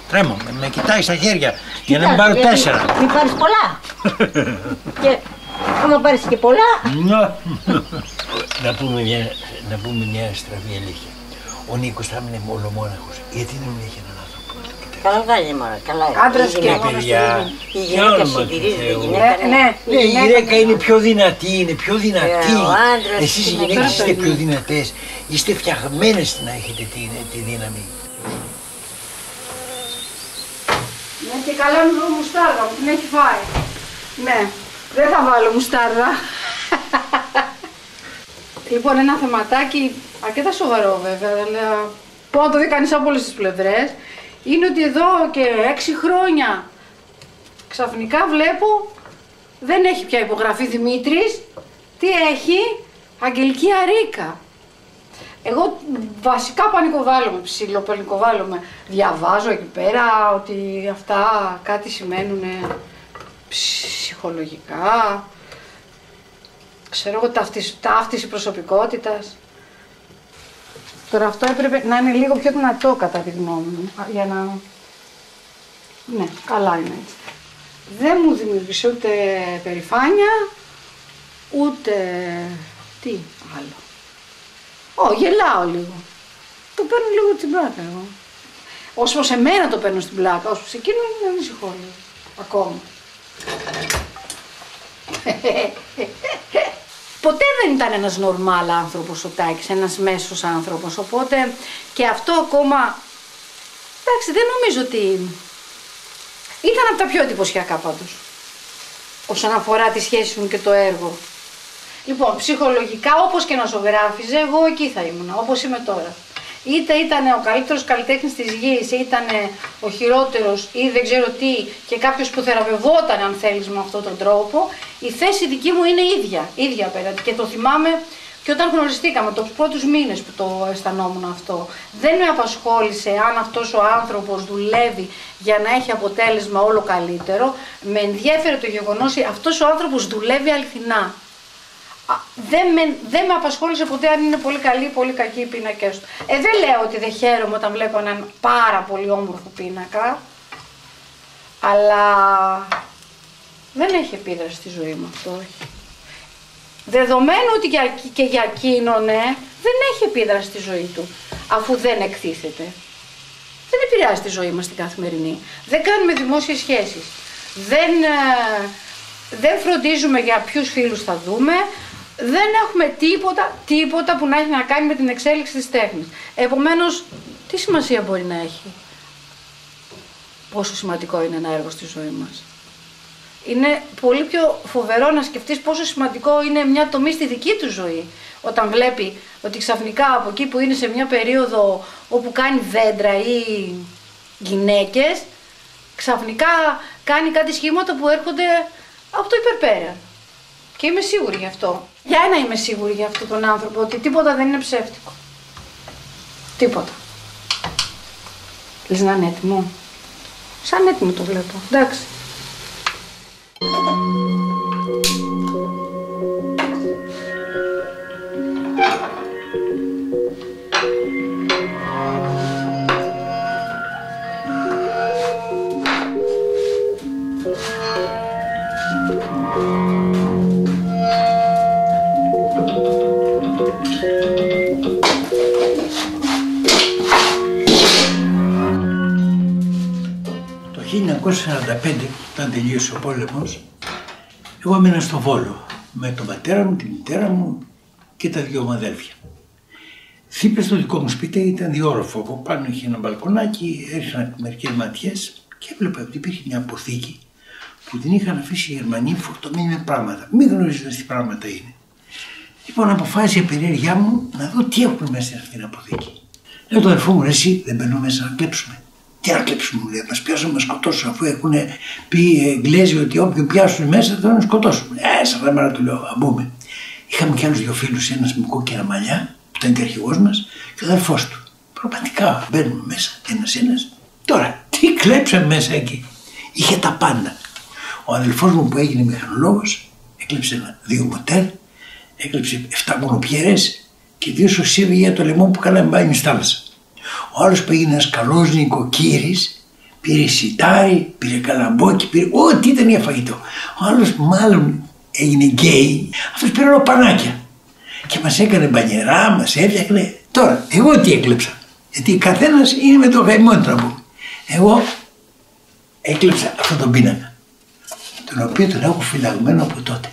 Τρέμω, με κοιτάει στα χέρια για να μην πάρω 4. Μην πάρεις πολλά. Και άμα πάρεις και πολλά... Να πούμε μια στραβή αλήθεια. Ο Νίκος θα έμεινε ολομόναχος. Γιατί δεν έχει έναν άνθρωπο. Καλά βγάζει μωρά, καλά. Άντρας και παιδιά. Η γυναίκα συντηρίζεται, η γυναίκα. Ναι, η γυναίκα είναι πιο δυνατή, ο άντρας. Εσείς οι γυναίκες είστε πιο δυνατές. Είστε φτιαγμένες να έχετε τη δύναμη. Ναι, και καλά μου βρω μουστάρδα μου, την έχει φάει. Ναι, δεν θα βάλω μουστάρδα. Λοιπόν, ένα θεματάκι αρκετά σοβαρό βέβαια, αλλά μπορώ να το δει κανείς από όλες τις πλευρές. Είναι ότι εδώ και 6 χρόνια ξαφνικά βλέπω δεν έχει πια υπογραφή Δημήτρης. Τι έχει? Αγγελική Αρίκα. Εγώ βασικά πανικοβάλλομαι. Διαβάζω εκεί πέρα ότι αυτά κάτι σημαίνουν ψυχολογικά. Ξέρω εγώ ταύτιση προσωπικότητας. Τώρα αυτό έπρεπε να είναι λίγο πιο δυνατό κατά τη γνώμη μου. Για να... Ναι, καλά είναι έτσι. Δεν μου δημιούργησε ούτε περηφάνεια, ούτε... τι άλλο. Γελάω λίγο. Το παίρνω λίγο στην πλάκα εγώ. Όσο σε μένα το παίρνω στην πλάκα, όσο σε εκείνο δεν ανησυχώ λίγο. Ακόμα. Ποτέ δεν ήταν ένας νορμάλ άνθρωπος ο Τάκης, ένας μέσος άνθρωπος, οπότε και αυτό ακόμα, εντάξει δεν νομίζω ότι ήταν από τα πιο εντυπωσιακά πάντως, όσον αφορά τη σχέση μου και το έργο. Λοιπόν, ψυχολογικά όπως και να ζωγράφιζε, εγώ εκεί θα ήμουν, όπως είμαι τώρα. Είτε ήταν ο καλύτερος καλλιτέχνης της γης, είτε ήταν ο χειρότερος ή δεν ξέρω τι και κάποιος που θεραπευόταν αν θέλεις με αυτόν τον τρόπο, η θέση δική μου είναι ίδια απέναντι και το θυμάμαι και όταν γνωριστήκαμε τους πρώτους μήνες που το αισθανόμουν αυτό. Δεν με απασχόλησε αν αυτός ο άνθρωπος δουλεύει για να έχει αποτέλεσμα όλο καλύτερο, με ενδιέφερε το γεγονός ότι αυτός ο άνθρωπος δουλεύει αληθινά. Δεν με απασχόλησε ποτέ αν είναι πολύ καλή ή πολύ κακή οι πίνακές του. Δεν λέω ότι δεν χαίρομαι όταν βλέπω έναν πάρα πολύ όμορφο πίνακα, αλλά δεν έχει επίδραση στη ζωή μου αυτό, όχι. Δεδομένου ότι και για εκείνον δεν έχει επίδραση στη ζωή του, αφού δεν εκτίθεται. Δεν επηρεάζει τη ζωή μας την καθημερινή. Δεν κάνουμε δημόσιες σχέσεις. Δεν φροντίζουμε για ποιους φίλους θα δούμε. Δεν έχουμε τίποτα που να έχει να κάνει με την εξέλιξη της τέχνης. Επομένως, τι σημασία μπορεί να έχει? Πόσο σημαντικό είναι ένα έργο στη ζωή μας. Είναι πολύ πιο φοβερό να σκεφτείς πόσο σημαντικό είναι μια τομή στη δική του ζωή. Όταν βλέπει ότι ξαφνικά από εκεί που είναι σε μια περίοδο όπου κάνει δέντρα ή γυναίκες, ξαφνικά κάνει κάτι σχήματα που έρχονται από το υπερπέρα. Και είμαι σίγουρη γι' αυτό. Για ένα είμαι σίγουρη για αυτόν τον άνθρωπο, ότι τίποτα δεν είναι ψεύτικο. Τίποτα. Λες να είναι έτοιμο? Σαν έτοιμο το βλέπω, εντάξει. Το 1945, όταν τελείωσε ο πόλεμος, εγώ έμενα στο Βόλο με τον πατέρα μου, τη μητέρα μου και τα 2 μου αδέλφια. Δίπλα στο δικό μου σπίτι ήταν διόρροφο, από πάνω είχε ένα μπαλκονάκι, έριχνα μερικές ματιές και έβλεπα ότι υπήρχε μια αποθήκη που την είχαν αφήσει οι Γερμανοί φορτωμένοι με πράγματα, μην γνωρίζοντας τι πράγματα είναι. Λοιπόν, αποφάσισα η περιέργειά μου να δω τι έχουν μέσα σε αυτήν την αποθήκη. Λέω τον αδερφό μου, εσύ δεν μπαίνω μέσα να κλέψουμε. Τι να κλέψουν, μου λέει, μας πιάσουν να μας σκοτώσουν, αφού έχουν πει οι Εγγλέζοι ότι όποιον πιάσουν μέσα θα τον σκοτώσουν. Σαν μέρα του λέω, αμπούμε. Είχαμε κι άλλους δύο φίλους, ένας με κόκκινα μαλλιά, που ήταν και αρχηγός μας, και ο αδελφός του. Πραγματικά μπαίνουμε μέσα, ένας-ένας. Τώρα, τι κλέψαμε μέσα εκεί. Είχε τα πάντα. Ο αδελφός μου που έγινε μηχανολόγος έκλεψε 2 μοτέρ, έκλεψε 7 μονοπιέρες και 2 σωσίβια για το λαιμό που κάναμε μπάνιο στη θάλασσα. Ο άλλος που έγινε ένας καλός νοικοκύρης πήρε σιτάρι, πήρε καλαμπόκι, πήρε ό,τι ήταν για φαγητό. Ο άλλος μάλλον έγινε γκέι, αυτός πήρε πανάκια και μας έκανε μπανιερά, μας έφτιαχνε. Τώρα, εγώ τι έκλεψα, γιατί καθένας είναι με το καημό του να πούμε. Εγώ έκλεψα αυτόν τον πίνακα, τον οποίο τον έχω φυλαγμένο από τότε.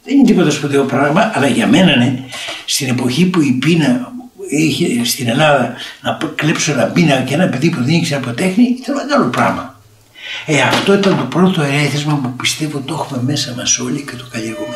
Δεν είναι τίποτα σπουδαίο πράγμα, αλλά για μένα ναι, στην εποχή που η πείνα είχε στην Ελλάδα να κλέψω ένα πίνακα και ένα παιδί που δεν ήξερε από τέχνη, ήταν μεγάλο πράγμα. Αυτό ήταν το πρώτο ερέθισμα που πιστεύω το έχουμε μέσα μας όλοι και το καλλιεργούμε.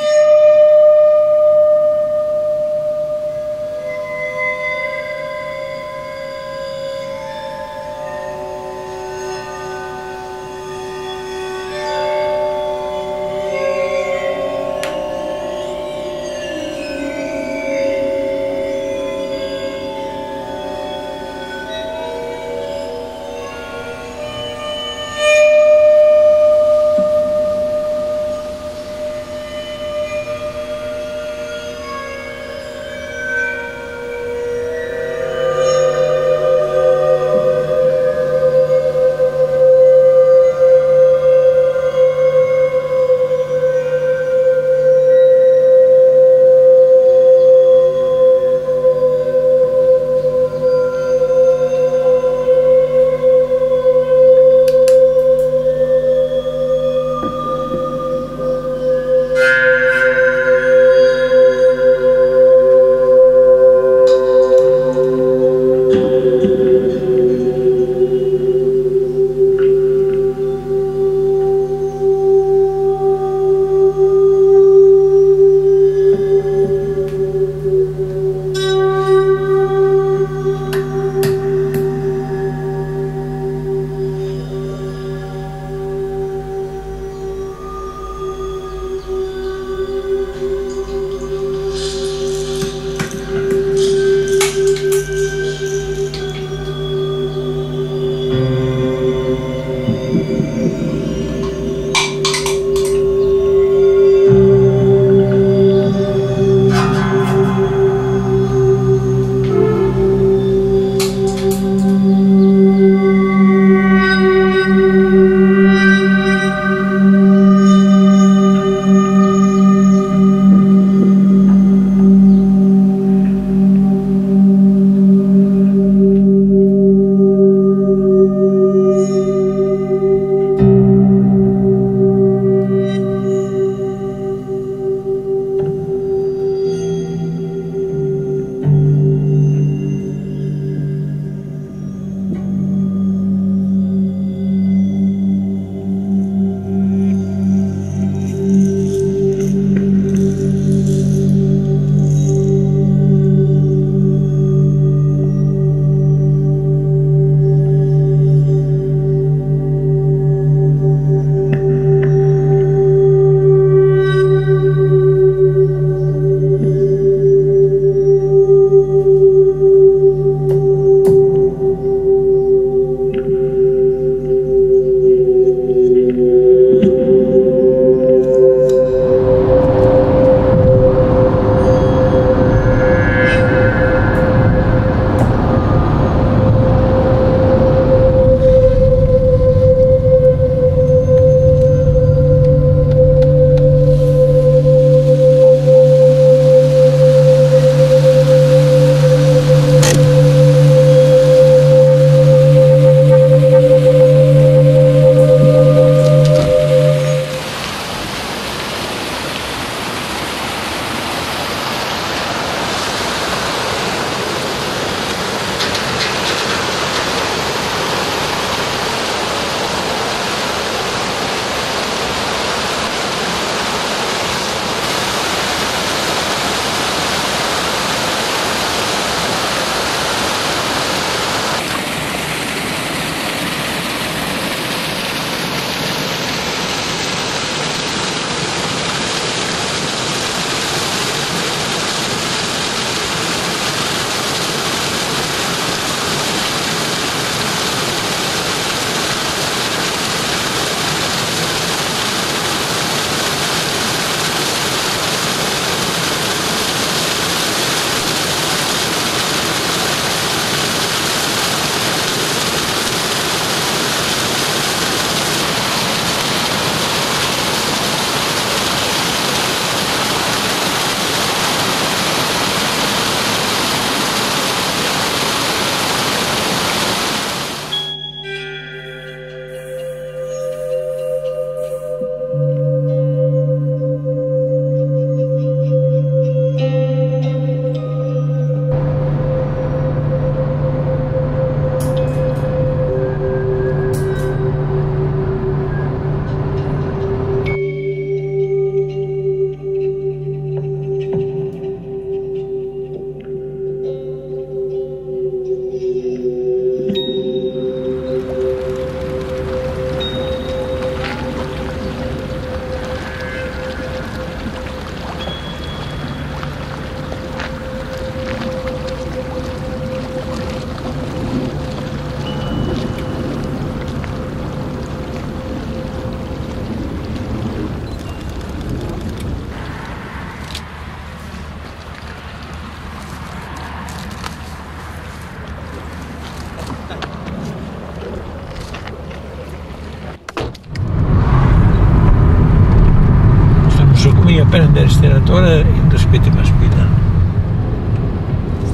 απέναντι αριστερά τώρα είναι το σπίτι μας που ήταν.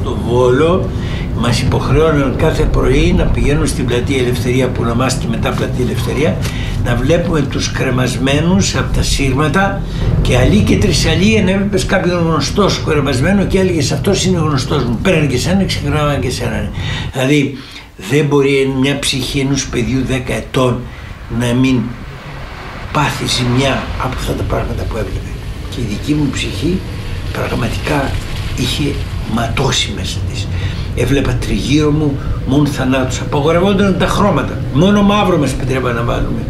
Στο Βόλο μας υποχρεώναν κάθε πρωί να πηγαίνουν στην Πλατεία Ελευθερία, που ονομάστηκε μετά Πλατεία Ελευθερία, να βλέπουμε τους κρεμασμένους από τα σύρματα και αλλή και τρισαλλή, αν έβλεπες κάποιον γνωστό σου κρεμασμένο και έλεγες αυτός είναι γνωστός μου, παίρνει και σένα, ξεχνάμε και σένα. Δηλαδή δεν μπορεί μια ψυχή ενός παιδιού 10 ετών να μην πάθει ζημιά από αυτά τα πράγματα που έβλεπε. Και η δική μου ψυχή πραγματικά είχε ματώσει μέσα της. Έβλεπα τριγύρω μου μόνο θανάτους, απαγορευόταν τα χρώματα, μόνο μαύρο μας επιτρέπα να βάλουμε.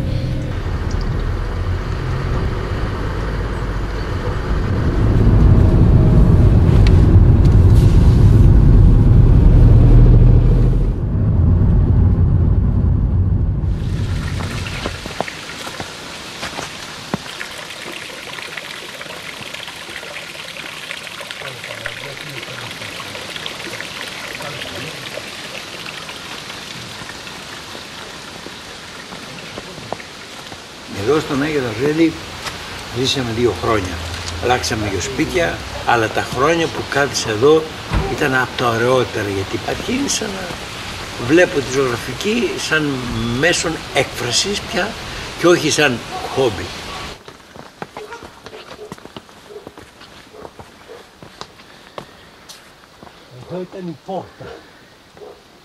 Εδώ στον Άγιο Γαβριέλη ζήσαμε 2 χρόνια. Αλλάξαμε 2 σπίτια, αλλά τα χρόνια που κάθισα εδώ ήταν από τα ωραιότερα, γιατί αρχίνησα να βλέπω τη ζωγραφική σαν μέσον έκφρασης πια και όχι σαν χόμπι. Εδώ ήταν η πόρτα,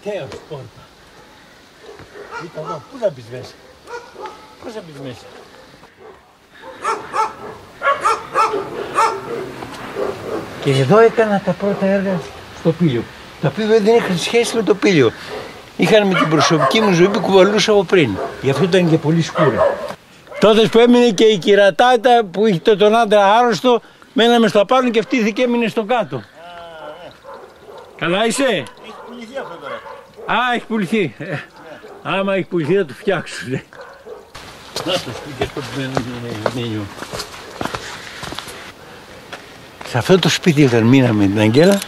τέος πόρτα. Ήταν εδώ, πού να μπεις μέσα, πώς να μπεις μέσα. Και εδώ έκανα τα πρώτα έργα στο Πήλιο, τα οποία δεν είχαν σχέση με το Πήλιο. Είχαν με την προσωπική μου ζωή που κουβαλούσα από πριν, γι' αυτό ήταν και πολύ σκούρα. Τότε που έμεινε και η κυρατάτα που είχε τον άντρα άρρωστο, μέναμε στο απάνω και αυτή και έμεινε στο κάτω. Καλά είσαι? Έχει πουληθεί αυτό τώρα. Α, έχει πουληθεί. Άμα έχει πουληθεί θα το φτιάξουνε. Να το σπίτι αυτό που μένει. Σε αυτό το σπίτι όταν μείναμε την Αγγέλα,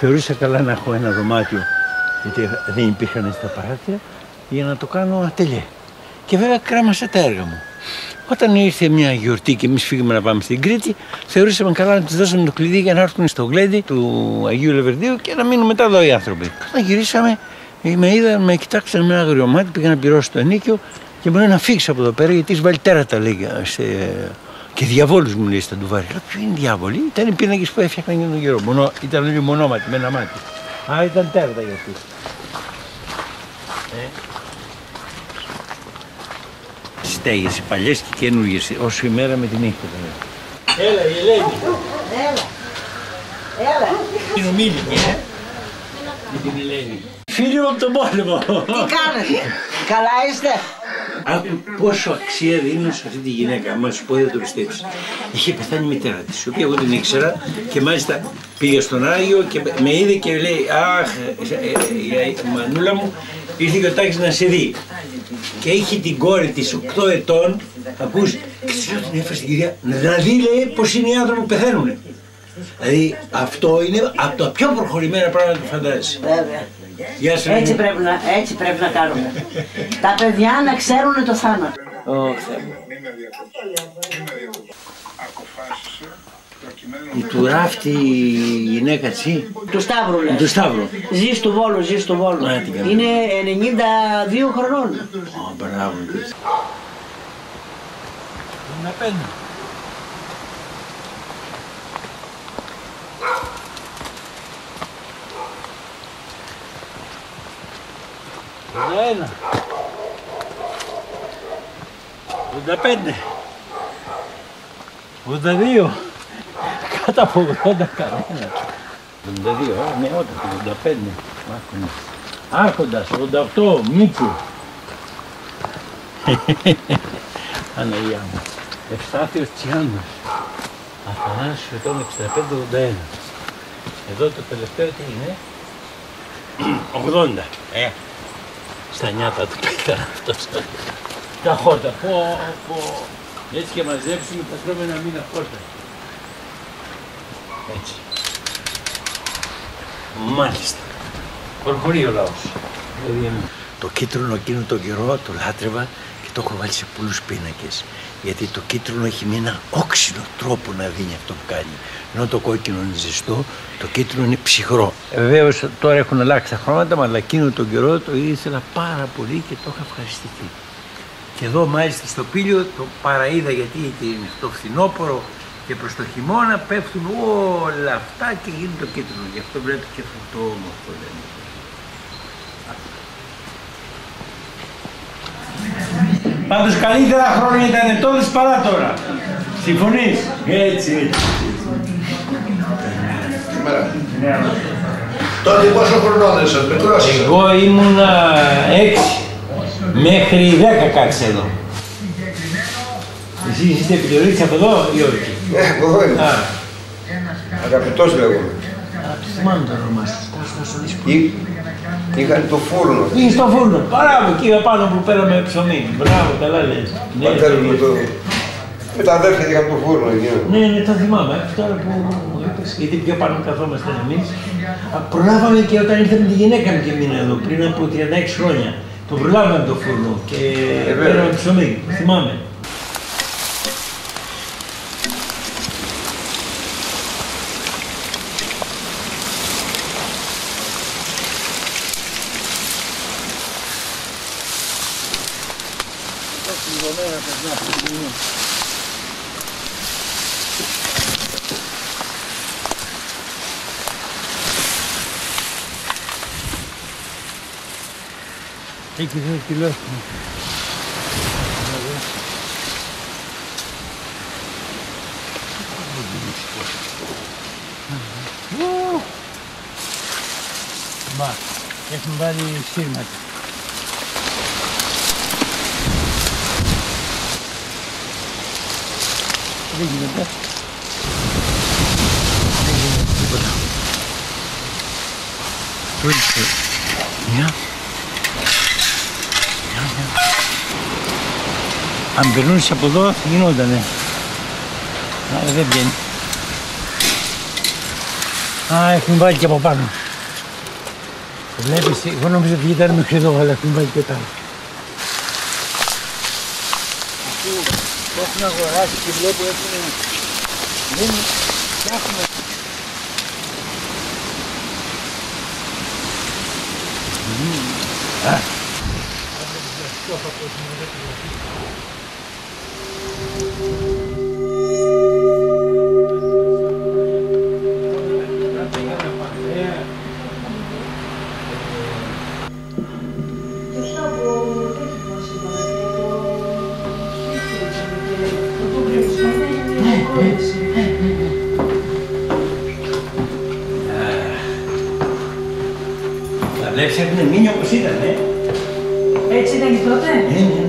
θεωρούσα καλά να έχω ένα δωμάτιο, γιατί δεν υπήρχαν στα παράθυρα, για να το κάνω ατελιέ. Και βέβαια κράμασα τα έργα μου. Όταν ήρθε μια γιορτή και εμείς φύγαμε να πάμε στην Κρήτη, θεωρήσαμε καλά να τους δώσουμε το κλειδί για να έρθουν στο γλέντι του Αγίου Λεβερδίου και να μείνουν μετά εδώ οι άνθρωποι. Όταν γυρίσαμε, με είδαν, με κοιτάξαν με ένα αγριομάτι, πήγα να πληρώσω το ενίκιο και μου λένε να φύγεις από εδώ πέρα γιατί έχει βάλει τέρατα, λέει. Και διαβόλους μου λέει στα ντουβάρια. Λέω, ποιο είναι διάβολοι? Ήταν οι πίνακες που έφτιαχναν για τον καιρό. Ήταν όλοι μονόματοι με ένα μάτι. Α, ήταν τέρατα για αυτούς. Στέγες, οι παλιές και καινούργιες, όσο η μέρα με τη νύχτα. Έλα, η Ελένη. Έλα. Είναι ομίλικη, με την Ελένη. Φίλοι μου από τον πόλεμο. Τι κάνετε, καλά είστε? Άκου πόσο αξία δίνουν σε αυτή τη γυναίκα, άμα σου πω δεν το πιστέψεις. Είχε πεθάνει η μητέρα της, η οποία εγώ την ήξερα και μάλιστα πήγα στον Άγιο και με είδε και λέει αχ, η μανούλα μου ήρθε και ο Τάκης να σε δει. Και είχε την κόρη της 8 ετών, ακούς, και της λέω την έφερε στην κυρία, να δει λέει πως είναι οι άνθρωποι που πεθαίνουνε. Δηλαδή αυτό είναι από τα πιο προχωρημένα πράγματα που φαντάζεσαι. Βέβαια. Έτσι πρέπει να κάνουμε. Τα παιδιά να ξέρουν το θάνατο. Η του ράφτη η γυναίκα έτσι. Του Σταύρου λες. Του Σταύρου. Ζει στο Βόλο, ζει στο Βόλο. Είναι 92 χρονών. Μπράβο. Να παίρνω. Ένα. 85. 82. Κάτω από 80 κανένα. 82, ναι, όταν 85. Άρχοντας, 88, Μίτσου. Αναγία μου. Ευστάθιος Τσιάνος. Αθανάσιος ετών 65-81. Εδώ το τελευταίο τι είναι? 80. Στα νιάτα του πέθανε αυτός. Τα χόρτα, έτσι και μαζέψουμε τα τρώμε ένα μήνα χόρτα. Έτσι. Μάλιστα. Προχωρεί ο λαός. Το κίτρινο εκείνο τον καιρό το λάτρευα και το έχω βάλει σε πολλούς πίνακες. Γιατί το κίτρινο έχει με ένα όξινο τρόπο να δίνει αυτό που κάνει. Ενώ το κόκκινο είναι ζεστό, το κίτρινο είναι ψυχρό. Βεβαίως τώρα έχουν αλλάξει τα χρώματα, αλλά εκείνο τον καιρό το ήθελα πάρα πολύ και το είχα ευχαριστηθεί. Και εδώ μάλιστα στο Πήλιο το παραείδα, γιατί το φθινόπωρο και προς το χειμώνα πέφτουν όλα αυτά και γίνεται το κίτρινο. Γι' αυτό βλέπετε και αυτό το όμορφο. Πάντως καλύτερα χρόνια ήταν τότε παρά τώρα. Συμφωνείς? Έτσι. Τότε πόσο χρονών ήσασταν, μικρός? Εγώ ήμουνα 6 μέχρι 10 κάτσε εδώ. Εσείς είστε επιθεωρήτης από εδώ ή όχι? Από εδώ είμαι. Αγαπητός λέγομαι. Θυμάμαι το όνομά σας. Είχαν το φούρνο. Είχε στο φούρνο. Μπράβο, εκεί πάνω που πέραμε ψωμί. Μπράβο, καλά λες. Με τα αδέρφια είχαν το φούρνο εκεί. Ναι, το θυμάμαι. Τώρα που μου είπες, γιατί πιο πάνω καθόμαστε εμείς. Προλάβαμε και όταν ήρθαμε τη γυναίκα μου και μήνα εδώ, πριν από 36 χρόνια. Το προλάβαμε το φούρνο και πέραμε ψωμί. Θυμάμαι. Εκεί είναι τηλέφωνο. Μα, έχουν βάλει σύρματα. Δεν γίνεται. Δεν γίνεται τίποτα. Τούλησε. Μια. Αν περνούσε από εδώ θα γινότανε. Αλλά δεν βγαίνει. Έχουν βάλει και από πάνω. Βλέπεις, εγώ νόμιζα ότι ήταν μέχρι εδώ, αλλά έχουν βάλει και πάνω. Αφού το έχουν αγοράσει και βλέπω δεν φτιάχνουν. Τα βλέπεις έχουν μείνει όπως ήταν, Έτσι ήταν και τότε? Ναι.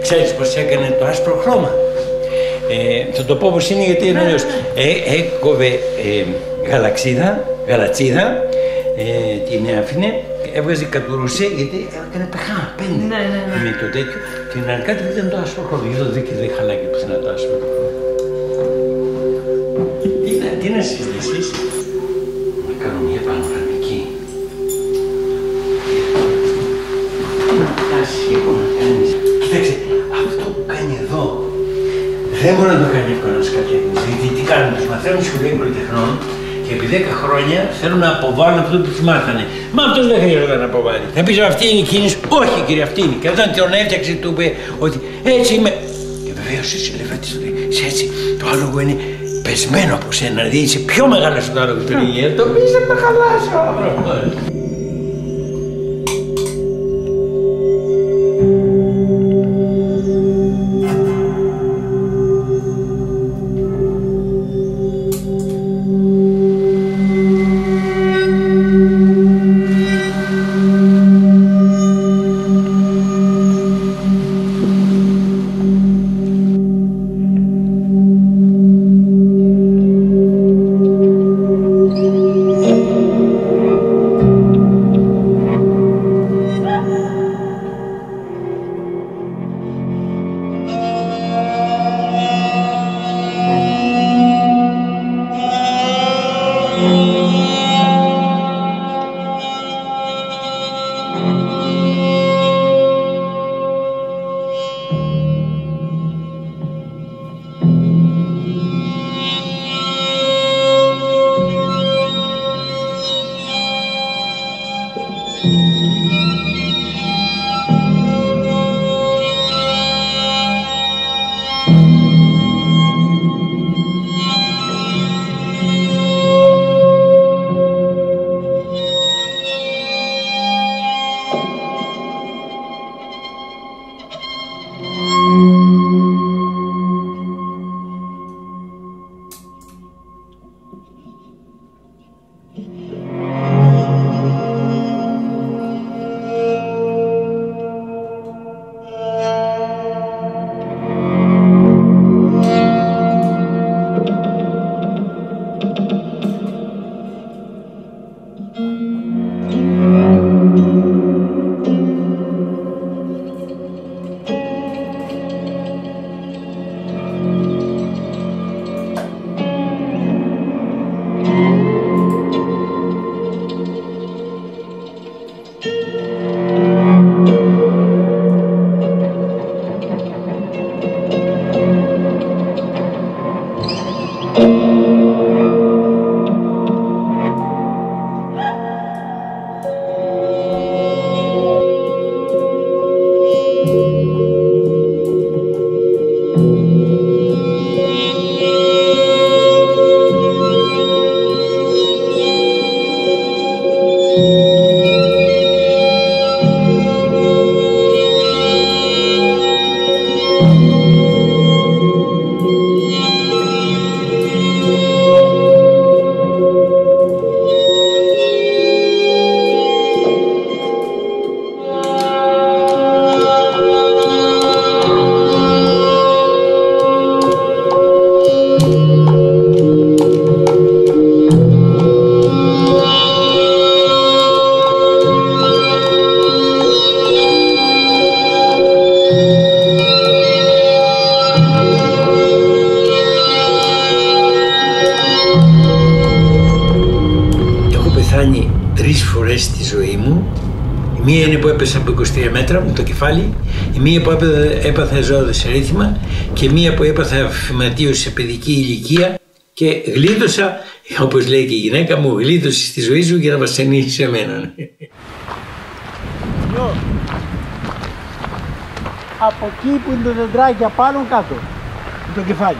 Ξέρεις πως έκανε το άσπρο χρώμα. Θα το πω πως είναι γιατί είναι αλλιώς. Έκοβε γαλατσίδα, την άφηνε, έβγαζε κατουρούσε γιατί έκανε πεχά, 5 με το τέτοιο και να κάτι ήταν το άσπρο χρώμα. Γι' το δεν χαλάκι πουθενά το άσπρο χρώμα. Τι να συζητήσεις? Να κάνω μια πανοραμική. Να κάνεις. Κοίταξε, αυτό που κάνει εδώ δεν μπορεί να το κάνει εύκολα ένας καλλιτέχνης. Γιατί τι κάνουν, τους μαθαίνουν σχολεία πολυτεχνών και επί 10 χρόνια θέλουν να αποβάλουν αυτό που θυμάτανε. Μα αυτός δεν χρειάζεται να αποβάλει. Θα πεις αυτή είναι η κίνηση. Όχι κύριε, αυτή είναι. Και όταν τον έφτιαξε του είπε ότι έτσι είμαι. Και βεβαίως είσαι ελεφαντής, του λέει, έτσι. Το άλογο είναι πεσμένο από σένα, δηλαδή είσαι πιο μεγάλος από το άλογο στην ηλικία. Το πεις να με χαλάσει όλο. 3 φορές στη ζωή μου. Η μία είναι που έπεσα από 23 μέτρα με το κεφάλι, η μία που έπαθα ζωοδεσερήθημα και η μία που έπαθα φυματίωση σε παιδική ηλικία και γλίτωσα, όπως λέει και η γυναίκα μου, γλίτωσε στη ζωή σου για να βασανίσεις εμένα. Από εκεί που είναι το δεντράκι απάνω κάτω, με το κεφάλι.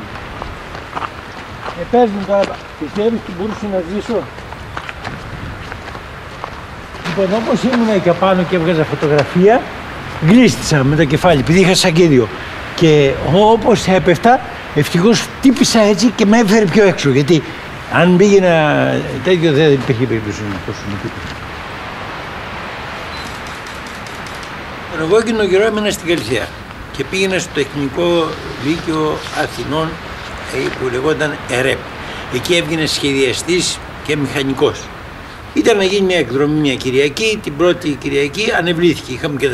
Πες μου τώρα, πιστεύεις ότι μπορούσα να ζήσω? Λοιπόν, όπως ήμουν εκεί απάνω και έβγαζα φωτογραφία, γλίστησα με το κεφάλι, επειδή είχα σακίδιο. Και όπως έπεφτα, ευτυχώς τύπησα έτσι και με έφερε πιο έξω. Γιατί αν πήγαινα τέτοιο δεν υπήρχε περίπτωση να πέσω με τίποτα. Εγώ εκείνο καιρό έμενα στην Καλυθέα και πήγαινα στο Τεχνικό Λύκειο Αθηνών που λεγόταν ΕΡΕΠ. Εκεί έβγαινε σχεδιαστής και μηχανικός. Ήταν να γίνει μια εκδρομή μια Κυριακή, την πρώτη Κυριακή ανεβλήθηκε. Είχαμε και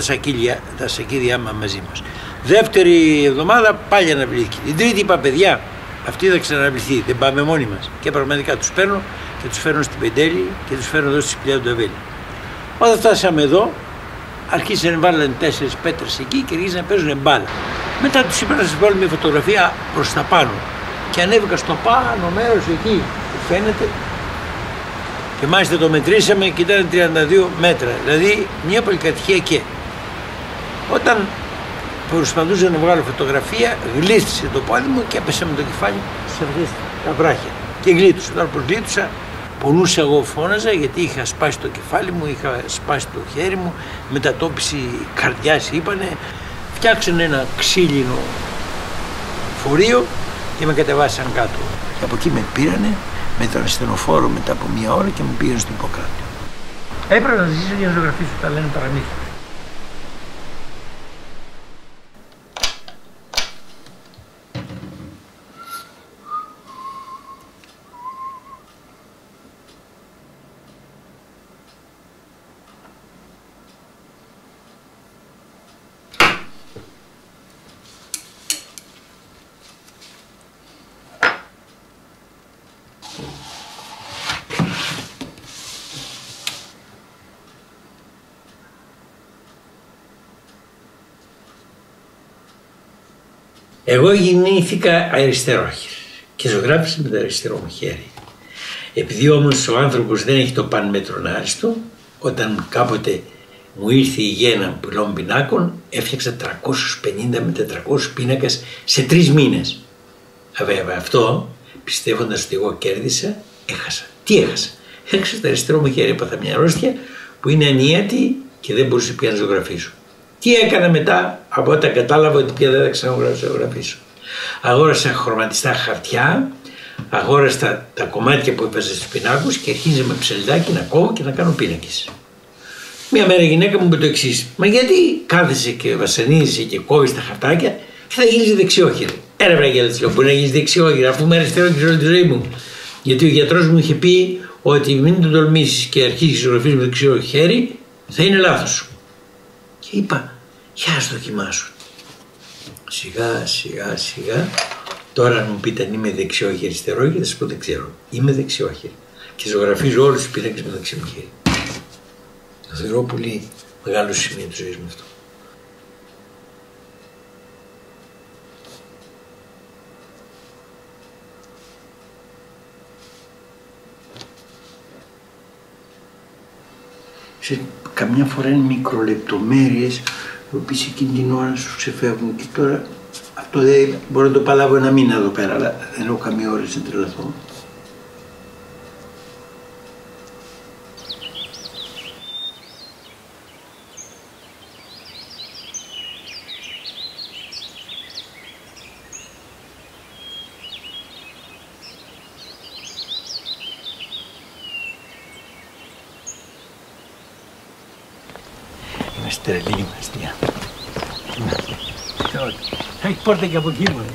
τα σακίδια μαζί μας. Δεύτερη εβδομάδα πάλι αναβλήθηκε. Την τρίτη είπα, παιδιά, αυτή θα ξαναβληθεί, δεν πάμε μόνοι μας. Και πραγματικά τους παίρνω και τους φέρνω στην Πεντέλη και τους φέρνω εδώ στη Σπηλιά του Νταβέλη. Όταν φτάσαμε εδώ, αρχίσανε να βάλουν 4 πέτρες εκεί και αρχίσανε να παίζουν μπάλα. Μετά τους είπα να σας βάλω μια φωτογραφία προς τα πάνω. Και ανέβηκα στο πάνω μέρος εκεί που φαίνεται. Και μάλιστα το μετρήσαμε και ήταν 32 μέτρα, δηλαδή μια πολυκατοικία και. Όταν προσπαθούσα να βγάλω φωτογραφία, γλίστησε το πόδι μου και έπεσα με το κεφάλι σε αυτές τα βράχια. Και γλίτωσα. Τώρα που γλίτωσα, πονούσα εγώ, φώναζα γιατί είχα σπάσει το κεφάλι μου, είχα σπάσει το χέρι μου, μετατόπιση καρδιάς είπανε. Φτιάξανε ένα ξύλινο φορείο και με κατεβάσαν κάτω. Και από εκεί με πήρανε με τον ασθενοφόρο μετά από 1 ώρα και με πήγαν στο Ιπποκράτη. Έπρεπε να ζήσω για να ζωγραφίσω, τα λένε παραμύθια. Εγώ γεννήθηκα αριστερόχειρη και ζωγράφισα με το αριστερό μου χέρι. Επειδή όμως ο άνθρωπος δεν έχει το παν μέτρον άριστο, όταν κάποτε μου ήρθε η γέννα πυλών πινάκων, έφτιαξα 350 με 400 πίνακες σε 3 μήνες. Βέβαια αυτό, πιστεύοντας ότι εγώ κέρδισα, έχασα. Τι έχασα? Έχασα το αριστερό μου χέρι, έπαθα μια αρρώστια που είναι ανίατη και δεν μπορούσα πια να ζωγραφίσω. Τι έκανα μετά από όταν κατάλαβα ότι πια δεν θα ξαναγραφήσω? Αγόρασα χρωματιστά χαρτιά, αγόρασα τα κομμάτια που έβαζα στους πινάκους και αρχίζα με ψελιδάκι να κόβω και να κάνω πίνακες. Μια μέρα η γυναίκα μου είπε το εξής: μα γιατί κάθεσαι και βασανίζεσαι και κόβεις τα χαρτάκια και θα γίνεις δεξιόχειρη? Έλα βραγιά, της λέω, μπορεί να γίνεις δεξιόχειρη αφού είμαι αριστερόχειρη όλη τη ζωή μου. Γιατί ο γιατρός μου είχε πει ότι μην τον τολμήσεις και αρχίσεις να ζωγραφίσεις με δεξιό χέρι, θα είναι λάθος σου. Και είπα, για ας δοκιμάσω. Σιγά σιγά, τώρα αν μου πείτε αν είμαι δεξιόχειρη ή αριστερόχειρη, θα σας πω δεν ξέρω. Είμαι δεξιόχειρη και ζωγραφίζω όλους τους πίνακες με το δεξί μου χέρι. Το θεωρώ πολύ μεγάλο σημείο της ζωής μου αυτό. Καμιά φορά είναι μικρολεπτομέρειες οι οποίες εκείνη την ώρα σου ξεφεύγουν και τώρα αυτό δεν μπορώ να το παλάβω 1 μήνα εδώ πέρα, αλλά δεν έχω καμία ώρα να τρελαθώ. Είμαστε τρελοί, είμαστε. Έχει πόρτα και από εκεί μου.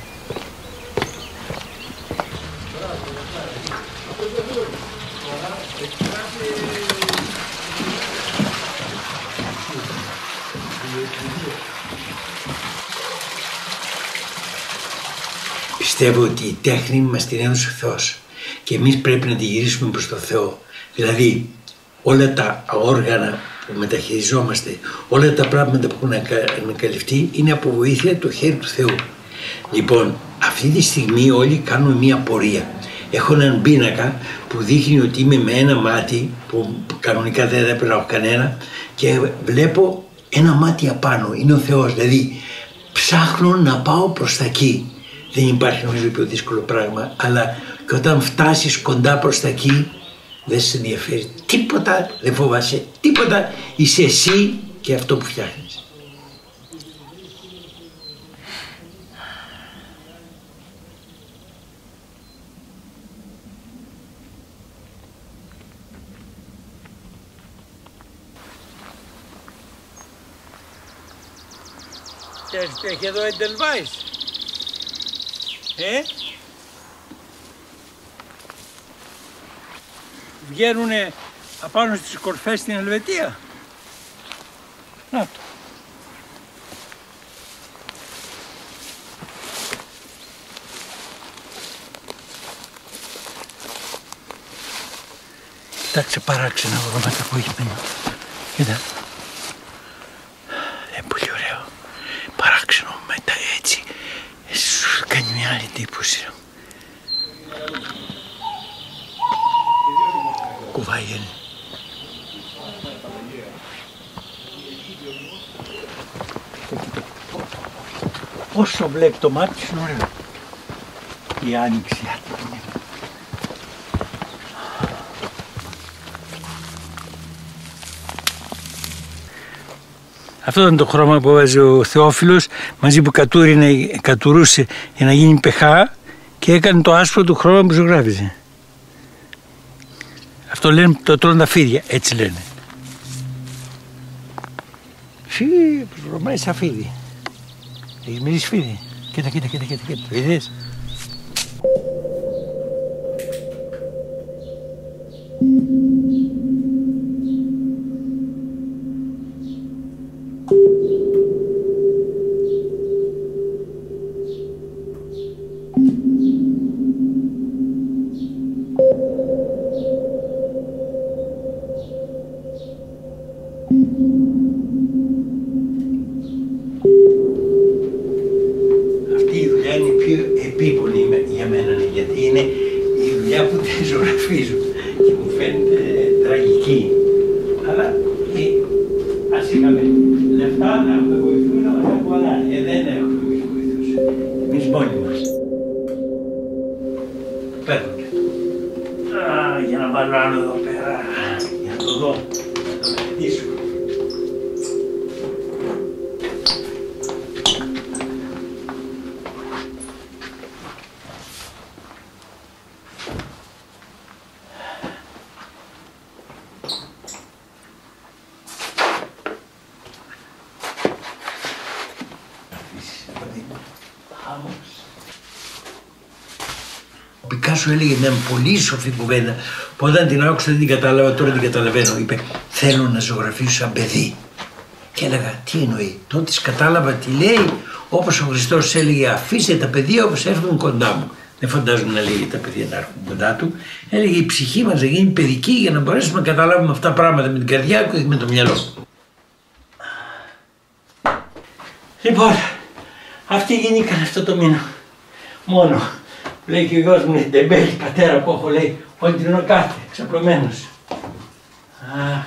Πιστεύω ότι η τέχνη μας την έδωσε ο Θεός και εμείς πρέπει να τη γυρίσουμε προς το Θεό. Δηλαδή, όλα τα όργανα που μεταχειριζόμαστε, όλα τα πράγματα που έχουν ανακαλυφθεί είναι από βοήθεια του χέρι του Θεού. Λοιπόν, αυτή τη στιγμή όλοι κάνουμε μία πορεία. Έχω έναν πίνακα που δείχνει ότι είμαι με ένα μάτι, που κανονικά δεν έπρεπε να έχω κανένα, και βλέπω ένα μάτι απάνω, είναι ο Θεός. Δηλαδή ψάχνω να πάω προς τα εκεί. Δεν υπάρχει νομίζω πιο δύσκολο πράγμα, αλλά και όταν φτάσεις κοντά προς τα εκεί, δεν σε ενδιαφέρει τίποτα, δεν φοβάσαι τίποτα, είσαι εσύ και αυτό που φτιάχνεις. Ξέρεις τι έχει εδώ Εντελβάις? Βγαίνουνε απάνω στις κορφές στην Ελβετία. Να το. Κοιτάξτε παράξενα ονόματα που έχει μένα. Κοίτα. Είναι πολύ ωραίο. Παράξενο μετά έτσι. Σου κάνει μια άλλη εντύπωση. Κουβάει είναι. Όσο βλέπει το μάτι σου είναι ωραίο. Η άνοιξη. Αυτό ήταν το χρώμα που έβαζε ο Θεόφιλος μαζί που κατουρούσε για να γίνει πεχά και έκανε το άσπρο του χρώμα που ζωγράφιζε. Αυτό λένε το τρώνε τα φίδια, έτσι λένε. Ρωμάει σαν φίδι. Έχεις μιλήσει φίδι? Κοίτα, το είδες? Αυτή η δουλειά είναι πιο επίπονη για μένα, γιατί είναι η δουλειά που δεν ζωγραφίζω και μου φαίνεται τραγική. Αλλά ας είχαμε λεφτά να έχουμε βοηθούν να μας ακουαλάνε. Δεν έχουμε βοηθούς. Εμείς μόνοι μας. Παίρνουμε. Για να βάλω άλλο εδώ πέρα, για να το δω, να το μελετήσω. Ο Πικάσο έλεγε μια πολύ σοφή κουβέντα που όταν την άκουσα δεν την κατάλαβα, τώρα την καταλαβαίνω. Είπε, θέλω να ζωγραφίσω σαν παιδί. Και έλεγα, τι εννοεί? Τότε κατάλαβα τι λέει, όπως ο Χριστός έλεγε, αφήστε τα παιδιά όπως έρθουν κοντά μου. Δεν φαντάζομαι να λέγει τα παιδιά να έρθουν κοντά του. Έλεγε η ψυχή μας να γίνει παιδική για να μπορέσουμε να καταλάβουμε αυτά τα πράγματα με την καρδιά και με το μυαλό. Λοιπόν, αυτοί γεννήκαν αυτό το μήνα. Μόνο. Λέει και ο γιος μου, είναι τεμπέλη πατέρα που έχω, λέει, όλη την ώρα κάθε, ξαπλωμένος. Αχ.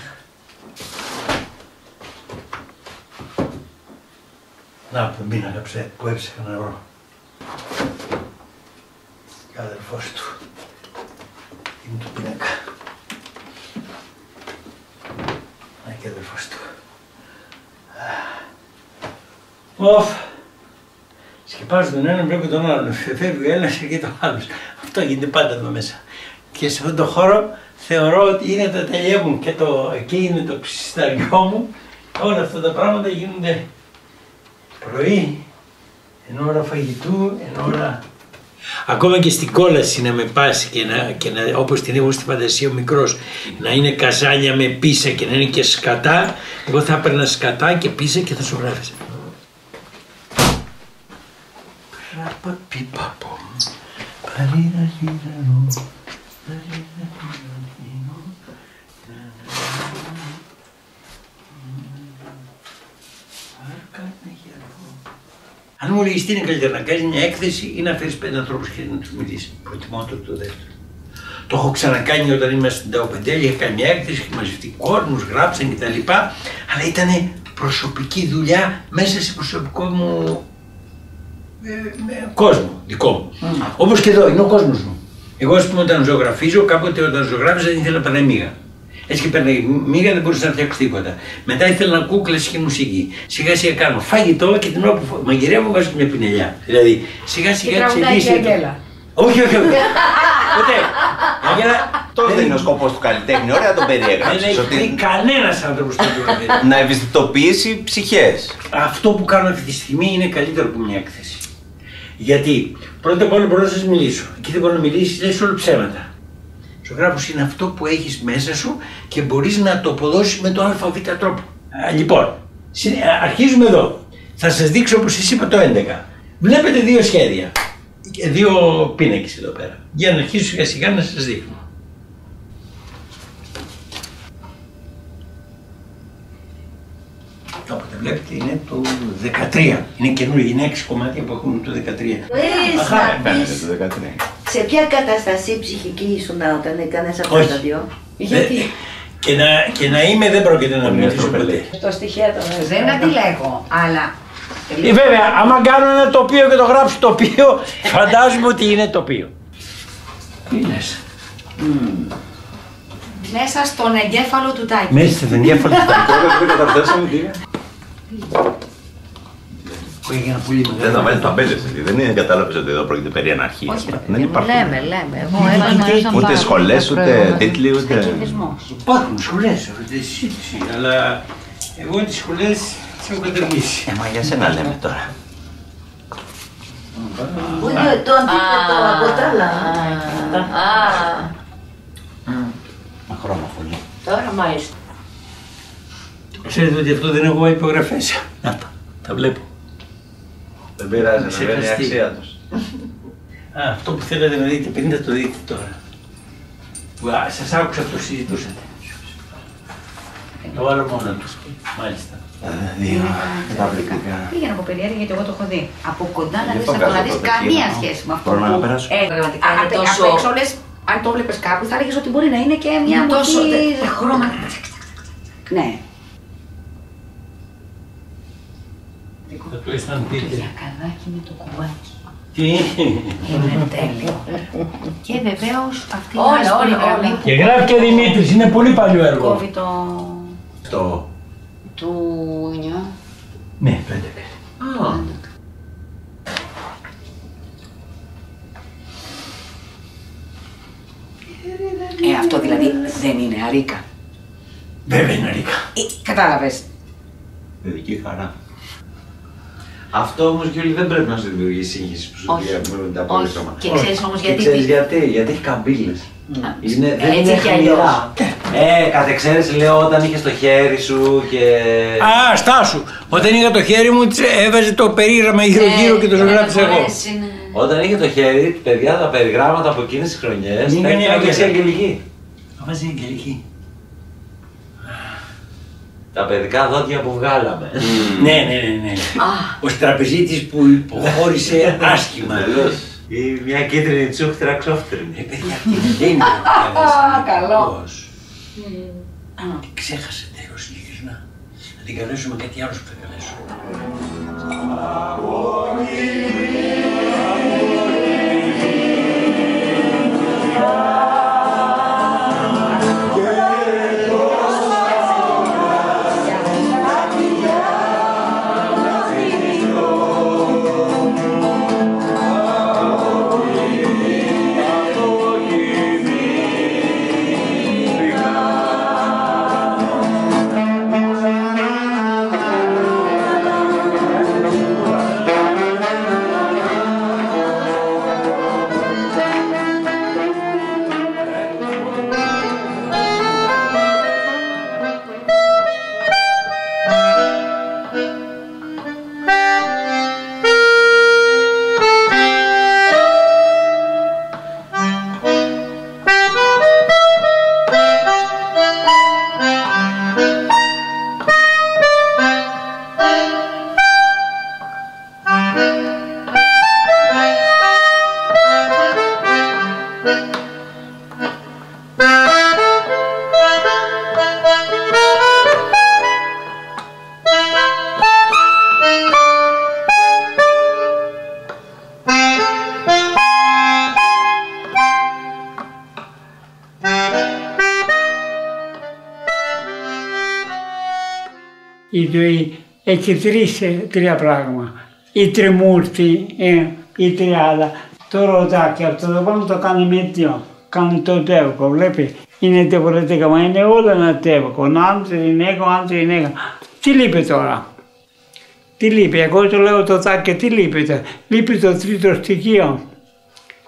Να από τον πίνακα που έψαχα να βρω. Και ο αδερφός του. Είναι το πίνακα. Να και ο αδερφός του. Οφ. Σκεπάζω τον έναν, βλέπω τον άλλον. Φεύγει ο ένας και τον άλλος. Αυτό γίνεται πάντα εδώ μέσα. Και σε αυτόν τον χώρο θεωρώ ότι είναι τα τελεία μου και εκεί είναι το ψισταριό μου. Όλα αυτά τα πράγματα γίνονται πρωί, εν ώρα φαγητού, εν ώρα... Ακόμα και στην κόλαση να με πάσει και να, όπως την έχω στη φαντασία ο μικρός, να είναι καζάνια με πίσα και να είναι και σκατά, εγώ θα έπαιρνα σκατά και πίσα και θα ζωγράφιζα. Αν μου λέγεις τι είναι καλύτερα, να κάνεις μια έκθεση ή να φέρεις 5 ανθρώπους και να τους μιλήσεις. Προτιμώ το δεύτερο. Το έχω ξανακάνει όταν ήμουν στην Ταοπεντέλη, είχα κάνει μια έκθεση, είχε μαζευτεί κόσμος, γράψαν κτλ. Αλλά ήταν προσωπική δουλειά μέσα σε προσωπικό μου κόσμο, δικό μου. Όπως και εδώ, είναι ο κόσμος μου. Εγώ, ας πούμε, όταν ζωγραφίζω, κάποτε όταν ζωγράφιζα δεν ήθελα να περνάει μίγα. Έτσι και περνάει μίγα, δεν μπορούσα να φτιάξω τίποτα. Μετά ήθελα να ακούω κλασική μουσική. Σιγά σιγά κάνω φαγητό και την ώρα που μαγειρεύω βάζω μια πινελιά. Δηλαδή σιγά σιγά εξελίσσεται. Όχι. Ποτέ. Τότε δεν είναι ο σκοπός του καλλιτέχνη, ωραία τον περιέγραψες. Δεν έχει δει κανένας άνθρωπος που το κάνει. Να ευαισθητοποιήσει ψυχές. Αυτό που κάνω αυτή τη στιγμή είναι καλύτερο από μια έκθεση. Γιατί πρώτα απ' όλα μπορώ να σας μιλήσω. Εκεί δεν μπορώ να μιλήσεις, λες όλο ψέματα. Ζωγράφος είναι αυτό που έχεις μέσα σου και μπορείς να το αποδώσεις με τον ΑΒ τρόπο. Λοιπόν, αρχίζουμε εδώ. Θα σας δείξω όπως σας είπα το 11. Βλέπετε 2 σχέδια. 2 πίνακες εδώ πέρα. Για να αρχίσω σιγά σιγά να σας δείχνω. Όποτε βλέπετε είναι το 13. Είναι καινούργια, είναι 6 κομμάτια που έχουν το 13. Φαίνεται το 13. Σε ποια κατάσταση ψυχική ήσουν όταν έκανες αυτά τα 2? Γιατί? Και να είμαι δεν πρόκειται να μιλήσω ποτέ. Το στοιχείο δεν αντιλέγω, αλλά... Βέβαια, άμα κάνω ένα τοπίο και το γράψω τοπίο, φαντάζομαι ότι είναι τοπίο. Τι λες? Μέσα στον εγκέφαλο του Τάκη. Μέσα στον εγκέφαλο του Τάκη. Δεν καταφέρσαμε τι είναι. Που έγινε πολύ μεγάλο. Δεν θα βάλει ταμπέλες, δεν είναι, κατάλαβες ότι εδώ πρόκειται περί αναρχίας. Όχι, δεν υπάρχουν. λέμε. Εγώ έβαλα ούτε σχολές, ούτε τίτλοι, ούτε... Υπάρχουν σχολές, αυτή τη συζήτηση, αλλά εγώ τις σχολές τις έχω καταργήσει. Μα για σένα λέμε τώρα. Πού είναι το αντίθετο από τα άλλα. Μαχρώμαχο. Τώρα μάλιστα. Ξέρετε ότι αυτό δεν έχω υπογραφές. Να τα βλέπω. Δεν πειράζει, να βγαίνει η αξία τους. Αυτό που θέλετε να δείτε πριν θα το δείτε τώρα. Σας άκουσα αυτό συζητούσατε. Το άλλο μόνο τους. Μάλιστα. Πήγαινα από περιέργεια γιατί εγώ το έχω δει. Από κοντά να δεις αυτό, να δεις καμία σχέση με αυτό. Μπορώ να περάσω. Πραγματικά είναι τόσο... Απ' έξω λες, αν το βλέπεις κάπου θα έλεγες ότι μπορεί να είναι και μια μορφή... Τα χρώματα. Ναι. Θα το αισθανθείτε. Το γιακαδάκι με το κουμπάκι. Τι? Είναι τέλειο. Και βεβαίως αυτή είναι η άσπρη γραμμή που... Και γράφει και Δημήτρης, είναι πολύ παλιό έργο. Κόβει το... Το... Του 9. Ναι, 5. Αυτό δηλαδή δεν είναι αρίκα. Βέβαια είναι αρίκα. Κατάλαβες. Παιδική χαρά. Αυτό όμως Γιώργη δεν πρέπει να σου δημιουργήσει σύγχυση που σου διαβάζουν με τα πολύχρωμα. Και ξέρεις όμως γιατί. Ξέρεις γιατί έχει καμπύλες. Δεν έτσι είναι κι αλλιώς. Κατ' εξαίρεση λέω όταν είχες το χέρι σου και... Στάσου! Όταν είχα το χέρι μου έβαζε το περίγραμμα γύρω-γύρω και το ζωγράφισα εγώ. Όταν είχε το χέρι, παιδιά, τα περιγράμματα από εκείνες τις χρονιές, τα είχε Αγγελική. Τα βάζει η Αγγελική. Τα παιδικά δόντια που βγάλαμε. Ναι. Ο τραπεζίτης που υποχώρησε άσχημα. Ή μια κίτρινη τσούχτρα ξόφτρινη. Παιδιά, αυτή είναι. Καλό. Την ξέχασε τέλος ειλικρινά. Να την καλέσουμε κάτι άλλο που θα καλέσω. έχει τρία πράγματα. Η τριμούρτη, η τριάδα. Το ροδάκι από το πάνω το κάνει με δύο. Κάνει το τεύκο, βλέπει. Είναι διαφορετικά, μα είναι όλα ένα τεύκο. Άντρα, γυναίκα. Τι λείπει τώρα? Τι λείπει? Εγώ το λέω το τάκι, τι λείπει? Λείπει το τρίτο στοιχείο.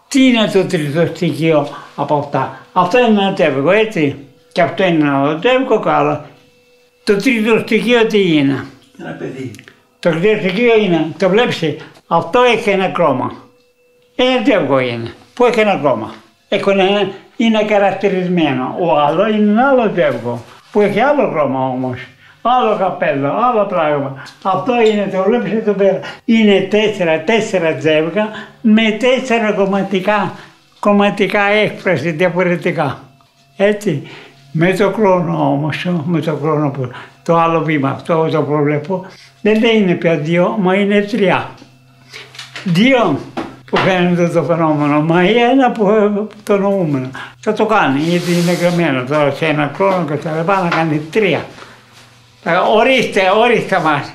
Τι είναι το τρίτο στοιχείο από αυτά? Αυτό είναι ένα τεύκο, έτσι. Και αυτό είναι ένα τεύκο, καλά. Το τρίτο στοιχείο τι είναι? Ένα παιδί. Το τρίτο στοιχείο είναι, το βλέπεις, αυτό έχει ένα χρώμα. Ένα τεύκο είναι, που έχει ένα χρώμα. Είναι χαρακτηρισμένο. Ο άλλο είναι ένα άλλο τεύκο, που έχει άλλο χρώμα όμως. Άλλο καπέλο, άλλο πράγμα. Αυτό είναι, το βλέπεις εδώ πέρα. Είναι τέσσερα τζεύκα με 4 κομματικά έκφραση διαφορετικά. Έτσι. Με το χρόνο όμως, που το άλλο βήμα, αυτό το προβλέπω, δεν είναι πια 2, μα είναι 3. 2 που φαίνεται το φαινόμενο, μα ένα που το νοούμενο. Θα το κάνει, γιατί είναι γραμμένο τώρα σε ένα χρόνο και τα λοιπά, να κάνει 3. Ορίστε μας.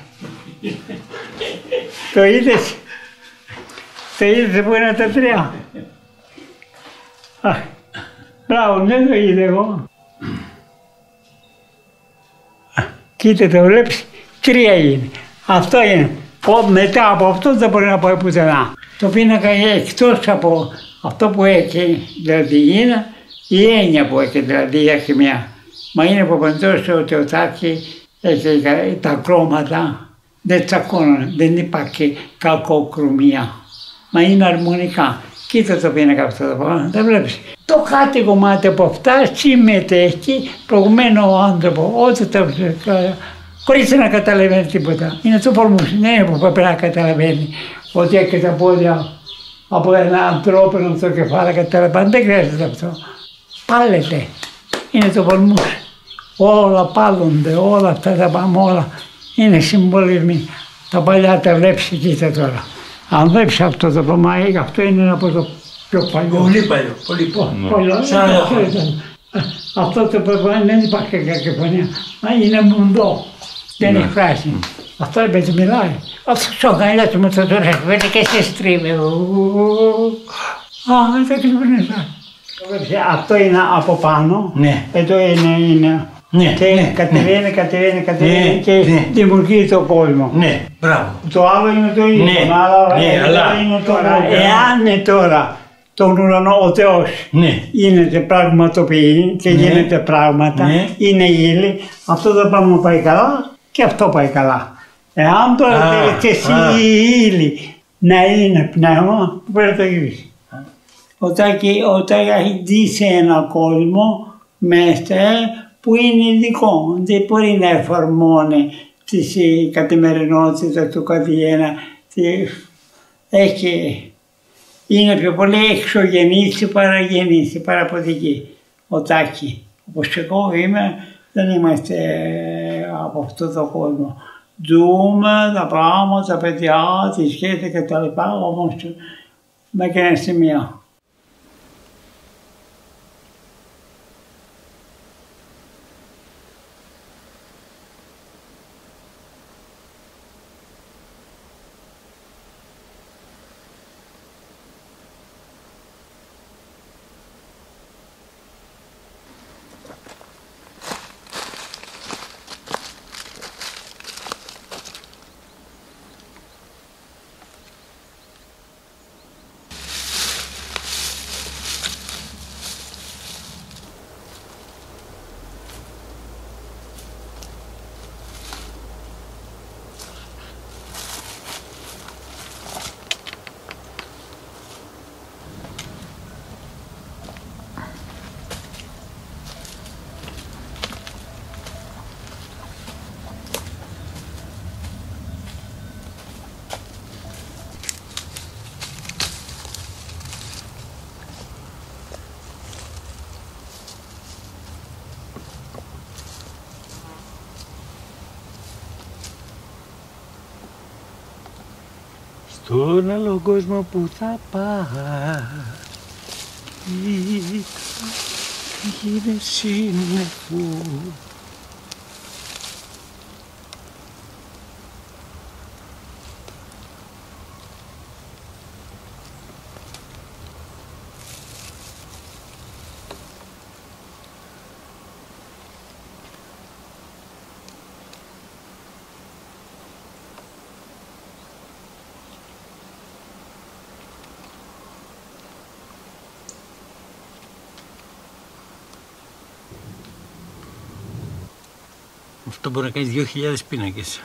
Το είδες που είναι τα 3. Μπράβο, δεν το είδε εγώ. Κοίτα, το βλέπεις, 3 είναι. Αυτό είναι. Μετά από αυτό δεν μπορεί να πάει πουθενά. Το πίνακα εκτός από αυτό που έχει, δηλαδή είναι η έννοια που έχει, δηλαδή έχει μια. Μα είναι αποφαντός ότι ο Τάκη έχει τα χρώματα, δεν τσακώνουν, δεν υπάρχει κακοκρομία. Μα είναι αρμονικά. Κοίτα το πίνακα αυτό το πράγμα, δεν βλέπεις. Το κάτι κομμάτι από αυτά συμμετέχει προηγουμένο ο άνθρωπο, ό,τι τα χωρίς να καταλαβαίνει τίποτα. Είναι το φορμούς, ναι, που πρέπει να καταλαβαίνει ότι έχει τα πόδια από ένα ανθρώπινο στο κεφάλι, καταλαβαίνει, δεν χρειάζεται αυτό. Πάλεται, είναι το φορμούς. Όλα πάλλονται, όλα αυτά τα πάμε, όλα είναι συμβολισμοί. Τα παλιά τα βλέπεις, κοίτα τώρα. Αν βλέπεις αυτό το πράγμα, αυτό είναι από το πιο παλιό. Πολύ παλιό, πολύ παλιό. Αυτό το πράγμα δεν υπάρχει κακοφωνία, είναι μουντό, δεν έχει φράση. Αυτό επειδή μιλάει. Αυτό σου αγκαλιά του με το τώρα φέρνει και σε στρίβει. Δεν ξυπνήσα. Αυτό είναι από πάνω, εδώ είναι. Και κατεβαίνει και δημιουργεί τον κόσμο. Ναι, μπράβο. Το άλλο είναι το ίδιο. Αλλά είναι τώρα. Εάν τώρα τον ουρανό ο Θεός γίνεται πραγματοποιεί και γίνεται πράγματα, είναι ύλη, αυτό το πράγμα πάει καλά και αυτό πάει καλά. Εάν τώρα θέλει και εσύ η ύλη να είναι πνεύμα, πρέπει να το γυρίσει. Όταν έχει δει σε έναν κόσμο μέσα που είναι ειδικό, δεν μπορεί να εφαρμόνει τη καθημερινότητα του καθένα. Είναι πιο πολύ εξωγενής παραγενής, παραποδική. Ο Τάκη, όπως εγώ είμαι, δεν είμαστε από αυτό το κόσμο. Ζούμε τα πράγματα, τα παιδιά, τις σχέσεις και τα λοιπά, όμως μέχρι ένα σημείο. Στον άλλο κόσμο που θα πας γίνε σύννεφο. Αυτό μπορεί να κάνει 2.000 πίνακες.